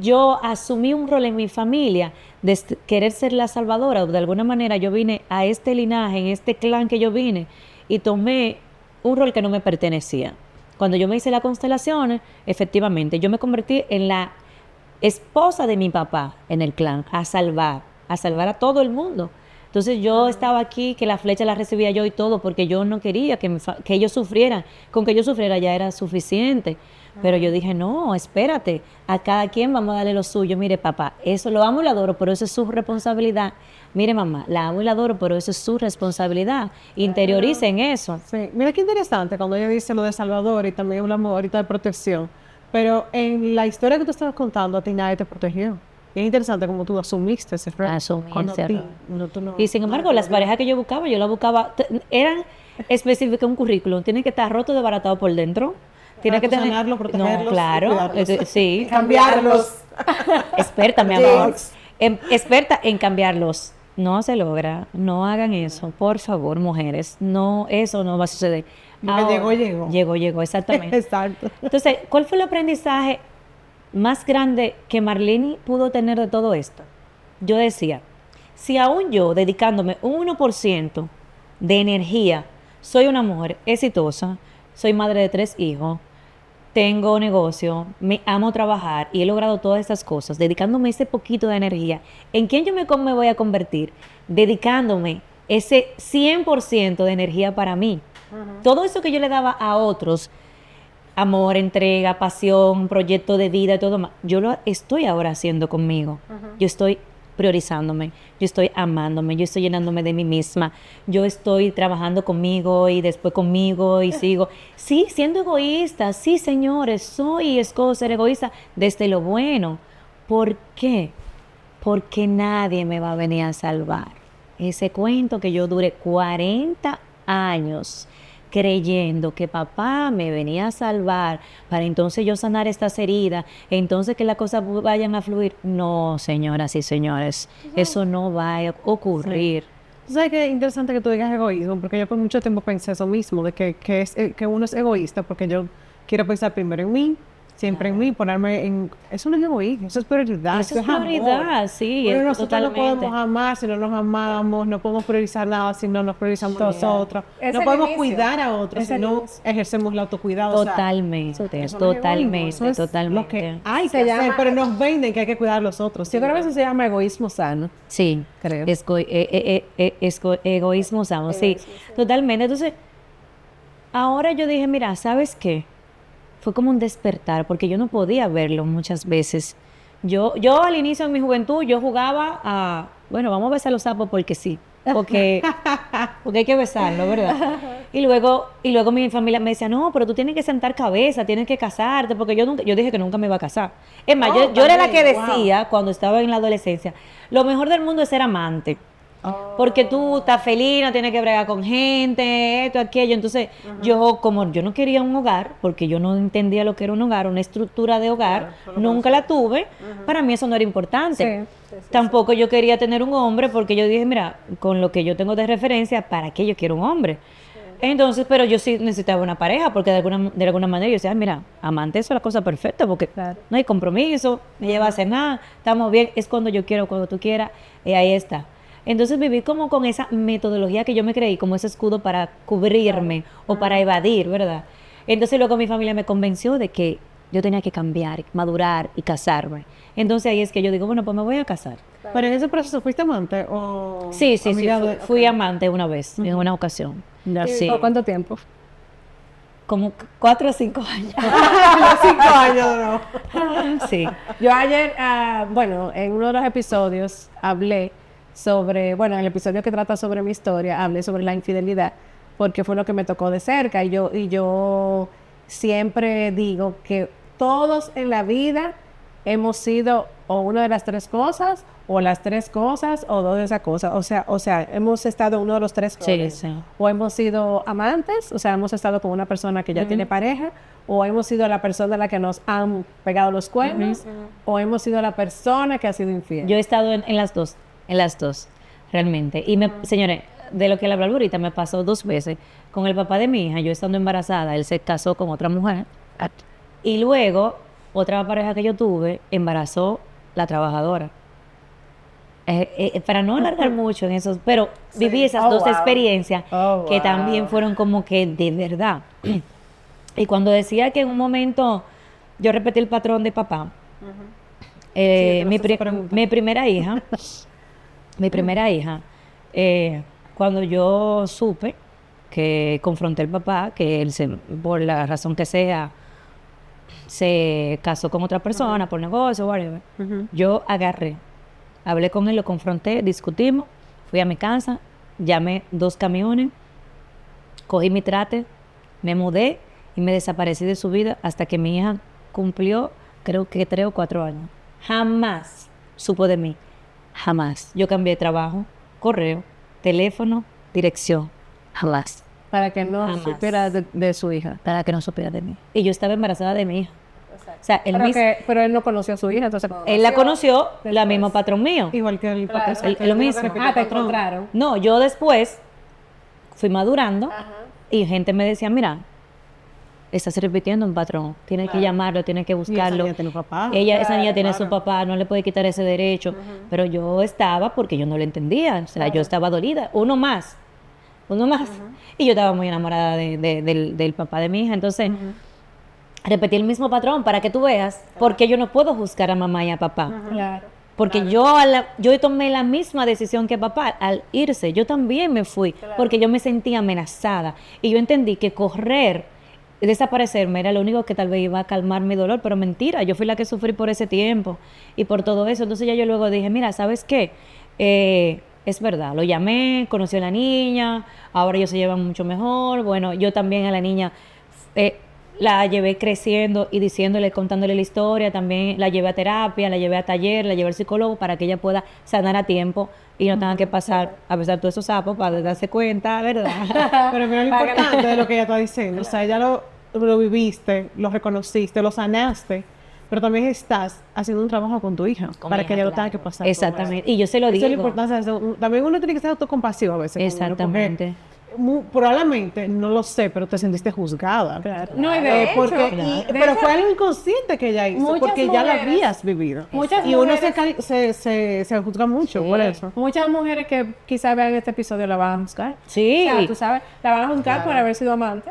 yo asumí un rol en mi familia de querer ser la salvadora. O de alguna manera yo vine a este linaje, en este clan que yo vine, y tomé un rol que no me pertenecía. Cuando yo me hice las constelaciones, efectivamente, yo me convertí en la esposa de mi papá en el clan, a salvar a todo el mundo. Entonces yo estaba aquí, que la flecha la recibía yo y todo, porque yo no quería que ellos sufrieran. Con que yo sufriera ya era suficiente. Pero yo dije, no, espérate, a cada quien vamos a darle lo suyo. Mire, papá, eso lo amo y lo adoro, pero eso es su responsabilidad. Mire, mamá, la amo y la adoro, pero eso es su responsabilidad. Interioricen eso. Sí. Mira qué interesante cuando ella dice lo de Salvador y también hablamos ahorita de protección. Pero en la historia que tú estabas contando, a ti nadie te protegió. Y es interesante como tú asumiste ese rol. Asumí Cuando ese a ti, rol. no, tú no- Y sin embargo, las parejas que yo la buscaba, eran específicas un currículum. Tiene que estar roto, desbaratado por dentro. Tiene que tener... sanarlo, protegerlos No, y claro. cuidarlos. Sí. Cambiarlos. Experta, mi amor. Yes. Experta en cambiarlos. No se logra. No hagan eso. Por favor, mujeres. No, eso no va a suceder. Lo que llegó. Llegó, exactamente. Exacto. Entonces, ¿cuál fue el aprendizaje más grande que Marlene pudo tener de todo esto? Yo decía, si aún yo, dedicándome un 1% de energía, soy una mujer exitosa, soy madre de 3 hijos, tengo negocio, me amo trabajar y he logrado todas estas cosas, dedicándome ese poquito de energía, ¿en quién yo me voy a convertir? Dedicándome ese 100% de energía para mí. Todo eso que yo le daba a otros, amor, entrega, pasión, proyecto de vida, todo más, yo lo estoy ahora haciendo conmigo. Yo estoy priorizándome, yo estoy amándome, yo estoy llenándome de mí misma, yo estoy trabajando conmigo y después conmigo y sigo. Sí, siendo egoísta, sí, señores, soy escojo ser egoísta desde lo bueno. ¿Por qué? Porque nadie me va a venir a salvar. Ese cuento que yo duré 40 años creyendo que papá me venía a salvar para entonces yo sanar estas heridas, entonces que las cosas vayan a fluir. No, señoras y señores, eso no va a ocurrir. Tú sabes que es interesante que tú digas egoísmo, porque yo por mucho tiempo pensé eso mismo, de que uno es egoísta, porque yo quiero pensar primero en mí, siempre en mí, ponerme en... Eso no es egoísmo, eso es prioridad. Eso es amor. prioridad, sí, Pero es nosotros totalmente. no podemos amar si no nos amamos, no podemos priorizar nada si no nos priorizamos nosotros, Es no el podemos inicio. cuidar a otros Es si el no inicio. ejercemos el autocuidado. o sea, Totalmente, eso no es egoísmo, totalmente, eso es totalmente. lo que hay Se que hacer, llama- pero nos venden que hay que cuidar a los otros. Yo creo que eso se llama egoísmo sano. Sí, Creo. egoísmo sano, sí, totalmente. Entonces, ahora yo dije, mira, ¿sabes qué? Fue como un despertar, porque yo no podía verlo muchas veces. Yo al inicio de mi juventud, yo jugaba a, bueno, vamos a besar los sapos porque sí, porque, porque hay que besarlo, ¿verdad? Y luego mi familia me decía, no, pero tú tienes que sentar cabeza, tienes que casarte, porque yo dije que nunca me iba a casar. Es más, yo era la que también, decía, cuando estaba en la adolescencia, lo mejor del mundo es ser amante. Porque tú estás feliz, no tienes que bregar con gente, esto, aquello. Entonces, como yo no quería un hogar, porque yo no entendía lo que era un hogar, una estructura de hogar, nunca la tuve, para mí eso no era importante. Tampoco yo quería tener un hombre, porque yo dije, mira, con lo que yo tengo de referencia, ¿para qué yo quiero un hombre? Entonces, pero yo sí necesitaba una pareja, porque de alguna manera yo decía, mira, amante, eso es la cosa perfecta, porque no hay compromiso, me lleva a hacer nada, estamos bien, es cuando yo quiero, cuando tú quieras, y ahí está. Entonces viví como con esa metodología que yo me creí, como ese escudo para cubrirme o para evadir, ¿verdad? Entonces luego mi familia me convenció de que yo tenía que cambiar, madurar y casarme. Entonces ahí es que yo digo, bueno, pues me voy a casar. Pero en ese proceso, ¿fuiste amante o Sí, amiga fui, de- fui amante una vez, en una ocasión. Sí, ¿Por cuánto tiempo? como 4 o 5 años. Los 5 años, no. Sí. Yo ayer, bueno, en uno de los episodios hablé sobre, bueno, en el episodio que trata sobre mi historia, hablé sobre la infidelidad, porque fue lo que me tocó de cerca. Y yo siempre digo que todos en la vida hemos sido o una de las tres cosas, o las tres cosas, o dos de esas cosas. O sea, hemos estado en uno de los tres Sí, roles. sí. O hemos sido amantes, o sea, hemos estado con una persona que ya tiene pareja, o hemos sido la persona a la que nos han pegado los cuernos, o hemos sido la persona que ha sido infiel. Yo he estado en las dos, realmente. Y señores, de lo que le hablo ahorita, me pasó 2 veces con el papá de mi hija, yo estando embarazada, él se casó con otra mujer, y luego, otra pareja que yo tuve, embarazó la trabajadora. Para no alargar mucho en eso, pero viví esas dos experiencias que también fueron como que de verdad. Y cuando decía que en un momento yo repetí el patrón de papá, mi primera hija, cuando yo supe que confronté al papá, que él por la razón que sea, se casó con otra persona por negocio, whatever, yo agarré, hablé con él, lo confronté, discutimos, fui a mi casa, llamé 2 camiones, cogí mi trate, me mudé y me desaparecí de su vida hasta que mi hija cumplió, creo que 3 o 4 años. Jamás supo de mí, jamás. Yo cambié de trabajo, correo, teléfono, dirección, jamás. Para que no Jamás. supiera de su hija. Para que no supiera de mí. Y yo estaba embarazada de mi hija. O sea, Pero él no conoció a su hija, entonces... él la conoció, la mismo patrón mío. Igual que el papá. Lo mismo. te encontraron. No, yo después fui madurando y gente me decía, mira, estás repitiendo un patrón, tienes que llamarlo, tienes que Y esa buscarlo. niña tiene papá. Esa niña tiene su papá, no le puede quitar ese derecho. Pero yo estaba porque yo no lo entendía, o sea, yo estaba dolida. Uno más. Y yo estaba muy enamorada del papá de mi hija. Entonces, repetí el mismo patrón para que tú veas, porque yo no puedo juzgar a mamá y a papá. Claro. Porque yo tomé la misma decisión que papá al irse. Yo también me fui porque yo me sentía amenazada. Y yo entendí que correr, desaparecerme era lo único que tal vez iba a calmar mi dolor. Pero mentira, yo fui la que sufrí por ese tiempo y por todo eso. Entonces ya yo luego dije, mira, ¿sabes qué? Es verdad, lo llamé, conocí a la niña, ahora ellos se llevan mucho mejor. Bueno, yo también a la niña la llevé creciendo y diciéndole, contándole la historia, también la llevé a terapia, la llevé a taller, la llevé al psicólogo para que ella pueda sanar a tiempo y no tenga que pasar a besar todos esos sapos para darse cuenta, ¿verdad? Pero mira lo importante de lo que ella está diciendo. O sea, ya lo viviste, lo reconociste, lo sanaste, pero también estás haciendo un trabajo con tu hija Con para mi que hija, ella no tenga claro. que pasar. Exactamente, y yo se lo Esa es la digo. importancia. También uno tiene que ser autocompasivo a veces. con uno, porque Exactamente. Probablemente, no lo sé, pero te sentiste juzgada. Claro. No, y de hecho, Pero fue algo inconsciente que ella hizo, muchas porque ya la mujeres- habías vivido. muchas Y uno mujeres- se juzga mucho por eso. muchas mujeres que quizás vean este episodio la van a juzgar. Sí, O sea, tú sabes, la van a juzgar por haber sido amante.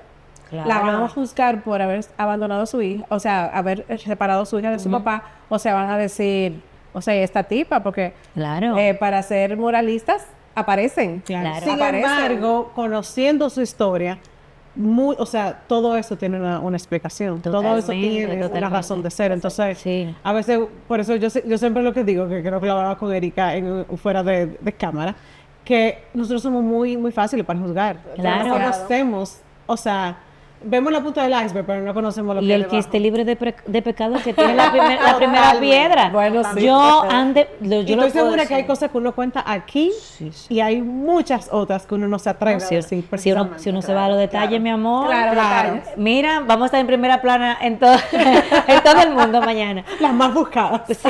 claro. La van a juzgar por haber abandonado a su hija, o sea, haber separado a su hija de su papá, o sea, van a decir, o sea, esta tipa, porque Claro. para ser moralistas aparecen. Claro. Sin Aparecen. embargo, conociendo su historia, o sea, todo eso tiene una explicación. Todo eso tiene una Totalmente. razón de ser. Entonces, Sí. a veces, por eso yo siempre lo que digo, que creo que lo hablaba con Erika fuera de cámara, que nosotros somos muy, muy fáciles para juzgar. Claro. No conocemos, o sea, vemos la punta del iceberg, pero no conocemos lo que Y hay el que debajo. esté libre de pecado que tiene la primera piedra. Bueno, sí. Yo Y lo estoy puedo segura que decir. hay cosas que uno cuenta aquí y hay muchas otras que uno no se atreve a Si, decir. si uno, precisamente. si uno se va a los detalles, mi amor. Claro, detalles. Mira, vamos a estar en primera plana en todo, en todo el mundo mañana. Las más buscadas. Sí,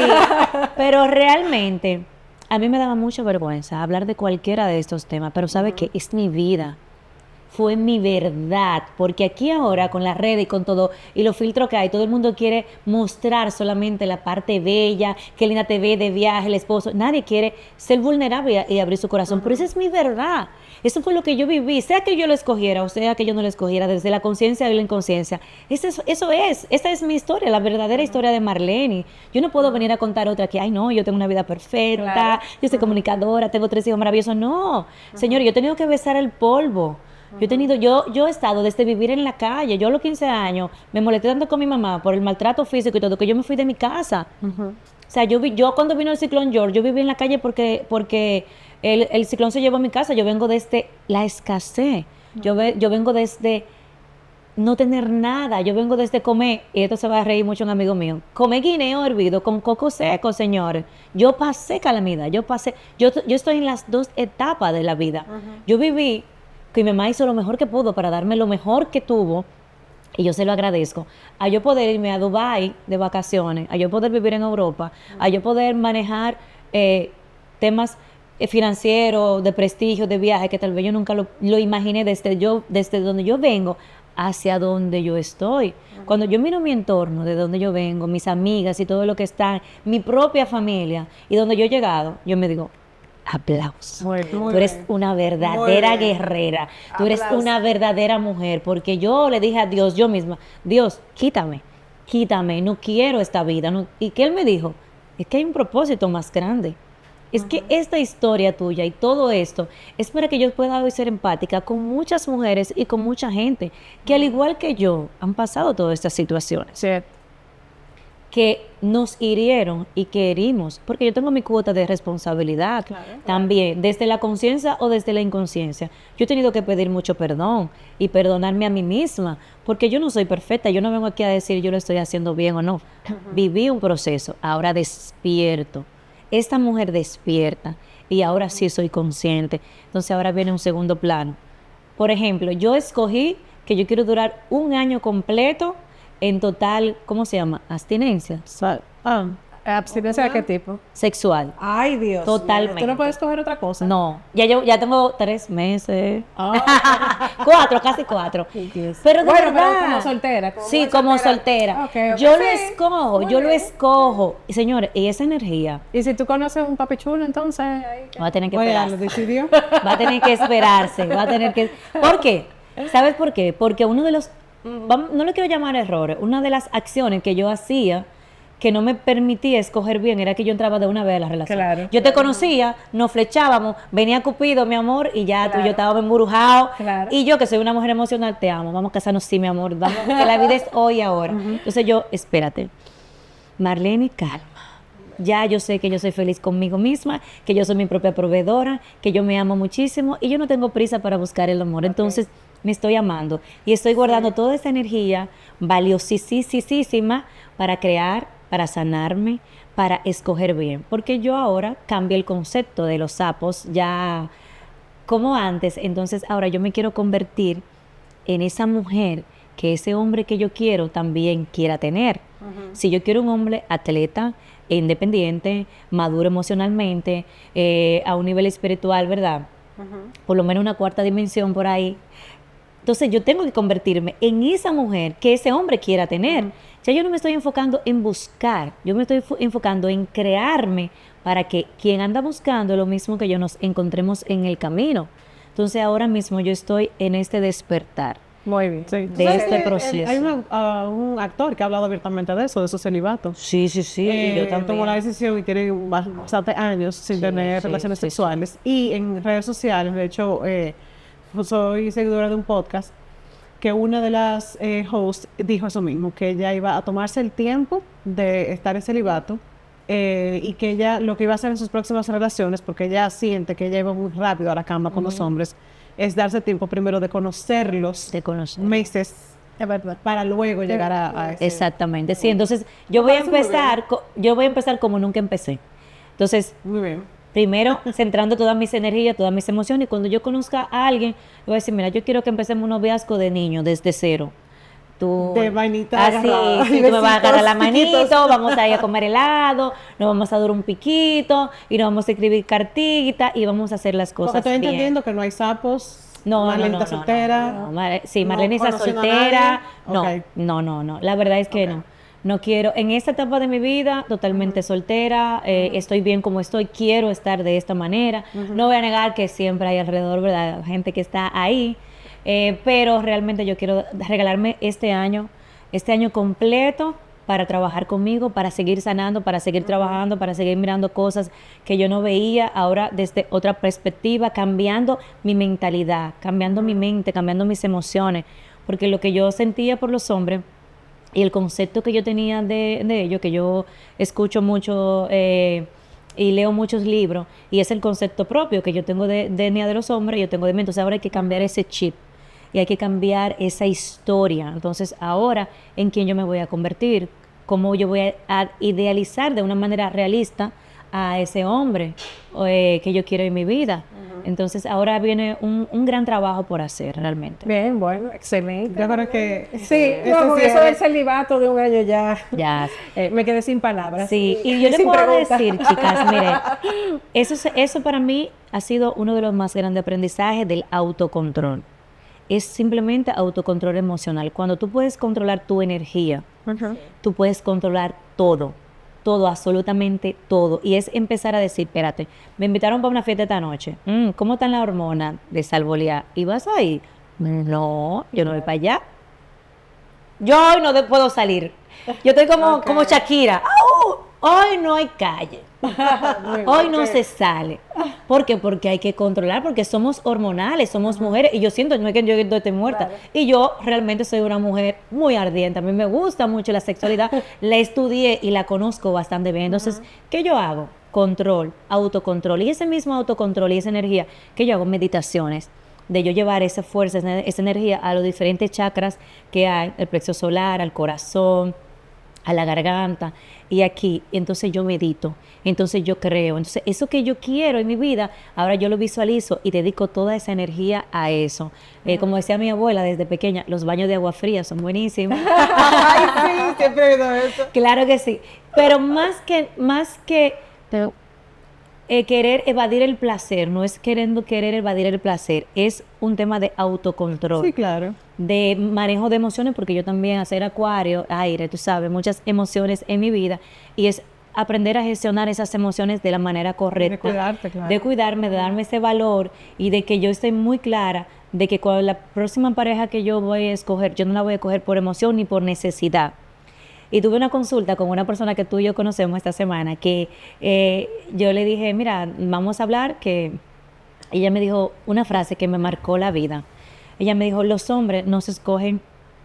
pero realmente a mí me daba mucha vergüenza hablar de cualquiera de estos temas, pero ¿sabe qué? Es mi vida. Fue mi verdad, porque aquí ahora con las redes y con todo, y los filtros que hay, todo el mundo quiere mostrar solamente la parte bella, qué linda te ve de viaje, el esposo, nadie quiere ser vulnerable y abrir su corazón, pero esa es mi verdad, eso fue lo que yo viví, sea que yo lo escogiera o sea que yo no lo escogiera, desde la conciencia y la inconsciencia, esa es mi historia, la verdadera historia de Marlene. Yo no puedo venir a contar otra que, ay no, yo tengo una vida perfecta, Claro. yo soy comunicadora, tengo 3 hijos maravillosos, no, señor, yo he tenido que besar el polvo. Yo he estado desde vivir en la calle. Yo a los 15 años me molesté tanto con mi mamá por el maltrato físico y todo, que yo me fui de mi casa. O sea, yo cuando vino el ciclón George, yo viví en la calle porque el ciclón se llevó a mi casa. Yo vengo desde la escasez. Yo vengo desde no tener nada. Yo vengo desde comer, y esto se va a reír mucho un amigo mío, comer guineo hervido con coco seco, señores. Yo pasé calamidad. Yo estoy en las 2 etapas de la vida. Yo viví que mi mamá hizo lo mejor que pudo para darme lo mejor que tuvo, y yo se lo agradezco, a yo poder irme a Dubái de vacaciones, a yo poder vivir en Europa, a yo poder manejar temas financieros, de prestigio, de viaje, que tal vez yo nunca lo imaginé desde donde yo vengo hacia donde yo estoy. Cuando yo miro mi entorno, de donde yo vengo, mis amigas y todo lo que está, mi propia familia, y donde yo he llegado, yo me digo, aplausos. Muy Tú eres bien. una verdadera Muy bien. guerrera. Tú eres Aplausos. una verdadera mujer. Porque yo le dije a Dios, yo misma, Dios, quítame, no quiero esta vida. No. ¿Y qué Él me dijo? Es que hay un propósito más grande. Es que esta historia tuya y todo esto es para que yo pueda hoy ser empática con muchas mujeres y con mucha gente que al igual que yo han pasado todas estas situaciones Sí. que nos hirieron y que herimos, porque yo tengo mi cuota de responsabilidad también, desde la conciencia o desde la inconsciencia. Yo he tenido que pedir mucho perdón y perdonarme a mí misma, porque yo no soy perfecta, yo no vengo aquí a decir yo lo estoy haciendo bien o no. Viví un proceso, ahora despierto. Esta mujer despierta y ahora sí soy consciente. Entonces ahora viene un segundo plano. Por ejemplo, yo escogí que yo quiero durar 1 año completo en total, ¿cómo se llama? Abstinencia ¿Abstinencia de qué tipo? sexual. Ay, Dios. Totalmente. Tú no puedes coger otra cosa. No, ya tengo 3 meses. Ah. 4, casi 4. Dios. Pero de Bueno, verdad. pero como soltera. Sí, como soltera. Ok, ok, Yo lo sí. escojo, Muy yo lo bien. escojo. Y señores, y esa energía Y si tú conoces un papi chulo, entonces... ahí que- va a tener que Bueno, ya esperarse. lo decidió. Va a tener que esperarse, va a tener que... ¿Por qué? ¿Sabes por qué? Porque uno de los... no lo quiero llamar errores, una de las acciones que yo hacía que no me permitía escoger bien era que yo entraba de una vez a la relación. Claro. Yo te conocía, nos flechábamos, venía Cupido, mi amor, y ya tú y Claro. yo estábamos embrujados. Claro. Y yo, que soy una mujer emocional, te amo, vamos a casarnos, sí, mi amor, vamos, que la vida es hoy y ahora. Entonces yo, espérate, Marlene, calma. Ya yo sé que yo soy feliz conmigo misma, que yo soy mi propia proveedora, que yo me amo muchísimo y yo no tengo prisa para buscar el amor. Entonces me estoy amando y estoy guardando toda esa energía valiosísima para crear, para sanarme, para escoger bien. Porque yo ahora cambié el concepto de los sapos ya como antes. Entonces ahora yo me quiero convertir en esa mujer que ese hombre que yo quiero también quiera tener. Si yo quiero un hombre atleta, independiente, maduro emocionalmente, a un nivel espiritual, ¿verdad? Por lo menos una 4ª dimensión por ahí. Entonces yo tengo que convertirme en esa mujer que ese hombre quiera tener. Ya yo no me estoy enfocando en buscar, yo me estoy enfocando en crearme para que quien anda buscando lo mismo que yo nos encontremos en el camino. Entonces ahora mismo yo estoy en este despertar. Muy bien. Sí. De ¿Sabes este que proceso. Hay un actor que ha hablado abiertamente de eso, de su celibato. Sí, yo también. Tomó la decisión y tiene bastantes años sin tener relaciones sexuales. Y en redes sociales, de hecho, soy seguidora de un podcast que una de las hosts dijo eso mismo, que ella iba a tomarse el tiempo de estar en celibato y que ella lo que iba a hacer en sus próximas relaciones, porque ella siente que ella iba muy rápido a la cama con los hombres, es darse tiempo primero de conocerlos, De conocer. meses, Es verdad. para luego llegar a ese... Exactamente, sí. Entonces, yo voy a parece muy empezar, yo voy a empezar como nunca empecé. Entonces, Muy bien. primero, centrando todas mis energías, todas mis emociones, y cuando yo conozca a alguien, le voy a decir, mira, yo quiero que empecemos un noviazgo de niño, desde cero. Tú, De vainita así, agarrada, sí, tú me vas a agarrar la besitos, piquitos. manito, vamos a ir a comer helado, nos vamos a dar un piquito, y nos vamos a escribir cartitas, y vamos a hacer las Porque cosas estoy bien. entendiendo que no hay sapos, No, Marlene está soltera. Sí, no Marlene está conociendo a soltera. nadie. Ok. No. La verdad es que no. No quiero. En esta etapa de mi vida, totalmente soltera. Estoy bien como estoy. Quiero estar de esta manera. No voy a negar que siempre hay alrededor, ¿verdad? Gente que está ahí. Pero realmente yo quiero regalarme este año completo para trabajar conmigo, para seguir sanando, para seguir trabajando, para seguir mirando cosas que yo no veía ahora desde otra perspectiva, cambiando mi mentalidad, cambiando mi mente, cambiando mis emociones, porque lo que yo sentía por los hombres y el concepto que yo tenía de ellos, que yo escucho mucho y leo muchos libros, y es el concepto propio que yo tengo de etnia de los hombres, yo tengo de mí, entonces ahora hay que cambiar ese chip. Y hay que cambiar esa historia. Entonces, ahora, ¿en quién yo me voy a convertir? ¿Cómo yo voy a idealizar de una manera realista a ese hombre que yo quiero en mi vida? Entonces, ahora viene un gran trabajo por hacer, realmente. Bien, bueno, excelente. Yo creo que... Sí, no, con sí eso es- del celibato de un año ya Ya. me quedé sin palabras. Sí, y yo les Sin puedo preguntas. decir, chicas, mire, eso para mí ha sido uno de los más grandes aprendizajes del autocontrol. Es simplemente autocontrol emocional. Cuando tú puedes controlar tu energía, Ujú. tú puedes controlar todo, absolutamente todo. Y es empezar a decir, espérate, me invitaron para una fiesta esta noche. ¿Cómo están las hormonas de salvolía? ¿Y vas ahí? No, yo no voy para allá. Yo hoy no puedo salir. Yo estoy como Shakira. ¡Au! Hoy no hay calle. Hoy no se sale. ¿Por qué? Porque hay que controlar, porque somos hormonales, somos mujeres, y yo siento, no es que yo esté muerta, y yo realmente soy una mujer muy ardiente, a mí me gusta mucho la sexualidad, la estudié y la conozco bastante bien. Entonces, ¿qué yo hago? Control, autocontrol, y ese mismo autocontrol y esa energía, que yo hago meditaciones, de yo llevar esa fuerza, esa energía a los diferentes chakras que hay, el plexo solar, al corazón, a la garganta y aquí. Entonces yo medito, entonces yo creo, entonces eso que yo quiero en mi vida, ahora yo lo visualizo y dedico toda esa energía a eso. Como decía mi abuela desde pequeña, los baños de agua fría son buenísimos. Ay, sí, siempre he oído eso. Claro que sí, pero más que querer evadir el placer, no es querer evadir el placer, es un tema de autocontrol. Sí, claro. De manejo de emociones, porque yo también hacer acuario, aire, tú sabes, muchas emociones en mi vida, y es aprender a gestionar esas emociones de la manera correcta. De cuidarte, claro. De cuidarme, de darme ese valor y de que yo esté muy clara de que cuando la próxima pareja que yo voy a escoger, yo no la voy a escoger por emoción ni por necesidad. Y tuve una consulta con una persona que tú y yo conocemos esta semana, que yo le dije, mira, vamos a hablar, que ella me dijo una frase que me marcó la vida. Ella me dijo, los hombres no se escogen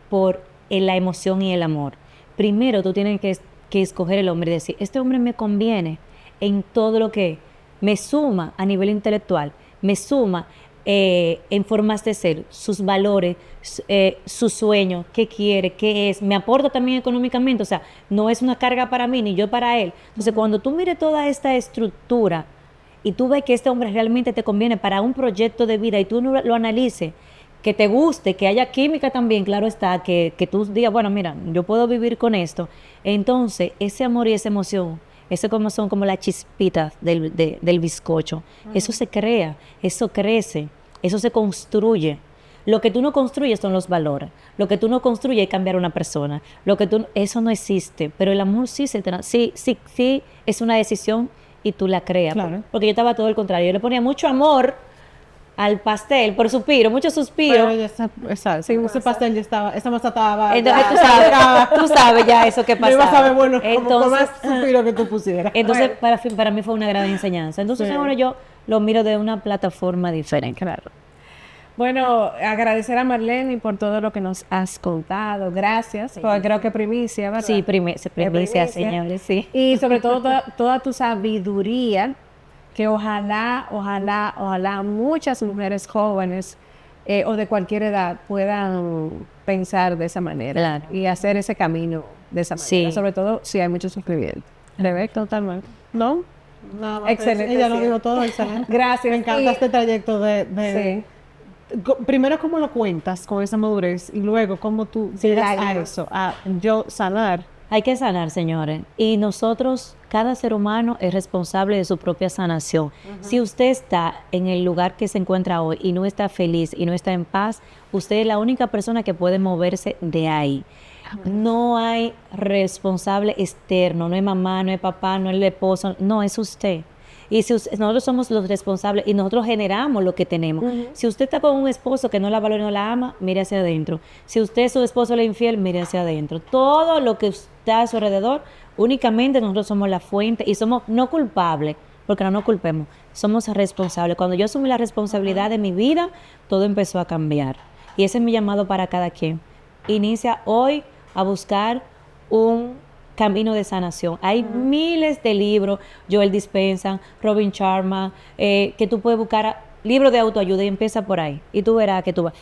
por la emoción y el amor. Primero tú tienes que escoger el hombre y decir, este hombre me conviene en todo lo que me suma a nivel intelectual, me suma en formas de ser, sus valores, sus sueños, qué quiere, qué es, me aporta también económicamente, o sea, no es una carga para mí ni yo para él. Entonces, cuando tú mires toda esta estructura y tú ves que este hombre realmente te conviene para un proyecto de vida y tú lo analices, que te guste, que haya química también, claro está, que tú digas, bueno, mira, yo puedo vivir con esto. Entonces, ese amor y esa emoción, eso como son como las chispitas del bizcocho, eso se crea, eso crece, eso se construye. Lo que tú no construyes son los valores. Lo que tú no construyes es cambiar a una persona. Eso no existe, pero el amor sí es una decisión y tú la creas. Claro. Porque yo estaba todo el contrario, yo le ponía mucho amor al pastel, por suspiro, mucho suspiro. Pero ya está, exacto. Sí, ese pastel ya estaba, esa masa estaba... Entonces ya, tú sabes ya eso que no pasaba. iba a saber, bueno, como Entonces, más suspiro que tú pusieras. entonces para mí fue una gran enseñanza. Entonces Sí. ahora yo lo miro de una plataforma diferente. Claro. Bueno, agradecer a Marlene por todo lo que nos has contado. Gracias. Porque creo que primicia, ¿verdad? Sí, primicia, primicia. señores, sí. Y sobre todo toda tu sabiduría, que ojalá muchas mujeres jóvenes o de cualquier edad puedan pensar de esa manera Claro. y hacer ese camino de esa manera. Sí. Sobre todo si hay muchos suscribientes. Rebeca, Totalmente. ¿No? Nada más. Excelente, Ella lo sí. dijo todo, excelente. Gracias. Me encanta Y- este trayecto de primero cómo lo cuentas con esa madurez y luego cómo tú llegas a lágrimas. eso, a yo sanar. Hay que sanar, señores. Y nosotros, cada ser humano es responsable de su propia sanación. Si usted está en el lugar que se encuentra hoy y no está feliz y no está en paz, usted es la única persona que puede moverse de ahí. No hay responsable externo, no es mamá, no es papá, no es el esposo, no, es usted. Y si nosotros somos los responsables y nosotros generamos lo que tenemos. Si usted está con un esposo que no la valora y no la ama, mire hacia adentro. Si usted su esposo le es infiel, mire hacia adentro. Todo lo que está a su alrededor, únicamente nosotros somos la fuente y somos no culpables, porque no nos culpemos, somos responsables. Cuando yo asumí la responsabilidad de mi vida, todo empezó a cambiar. Y ese es mi llamado para cada quien. Inicia hoy a buscar un camino de sanación. Hay miles de libros, Joel Dispenza, Robin Sharma, que tú puedes buscar libros de autoayuda y empieza por ahí. Y tú verás que tú vas.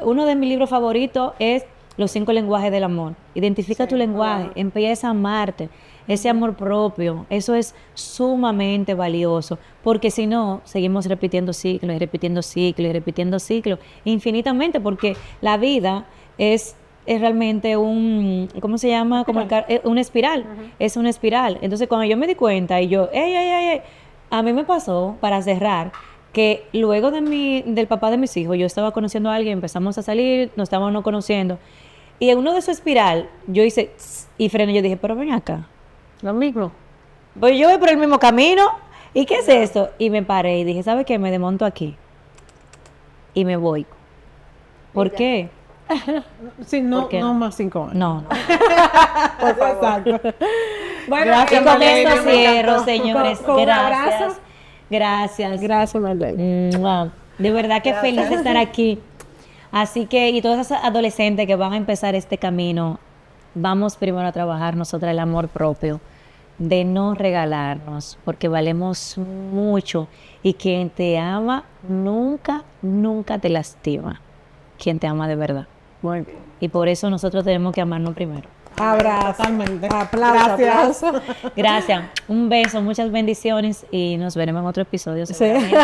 Uno de mis libros favoritos es Los 5 lenguajes del amor. Identifica tu lenguaje, empieza a amarte, ese amor propio. Eso es sumamente valioso, porque si no, seguimos repitiendo ciclos y repitiendo ciclos y repitiendo ciclos infinitamente, porque la vida es realmente un, ¿cómo se llama? Como una espiral. Es una espiral. Entonces, cuando yo me di cuenta y yo, ey, a mí me pasó, para cerrar, que luego del papá de mis hijos, yo estaba conociendo a alguien, empezamos a salir, nos estábamos no conociendo. Y en uno de su espiral, yo hice, tss, y frené, yo dije, pero ven acá. Lo mismo. Pues yo voy por el mismo camino. ¿Y qué es esto? Y me paré y dije, ¿sabes qué? Me desmonto aquí. Y me voy. ¿Por qué? Sí, no, ¿Por qué no no? más 5 años. No, no. Por favor. Exacto. Bueno, Gracias, Y con Marlene, esto me cierro, encantó. señores. Con un Gracias. abrazo. Gracias. Gracias, Marlene. Mua. De verdad que feliz de estar aquí. Así que, y todas esas adolescentes que van a empezar este camino, vamos primero a trabajar nosotras el amor propio, de no regalarnos, porque valemos mucho. Y quien te ama nunca te lastima. Quien te ama de verdad. Muy bien. Y por eso nosotros tenemos que amarnos primero. Abrazo. Totalmente. Aplauso, Gracias. aplauso. Gracias. Un beso, muchas bendiciones y nos veremos en otro episodio. Sí. seguramente.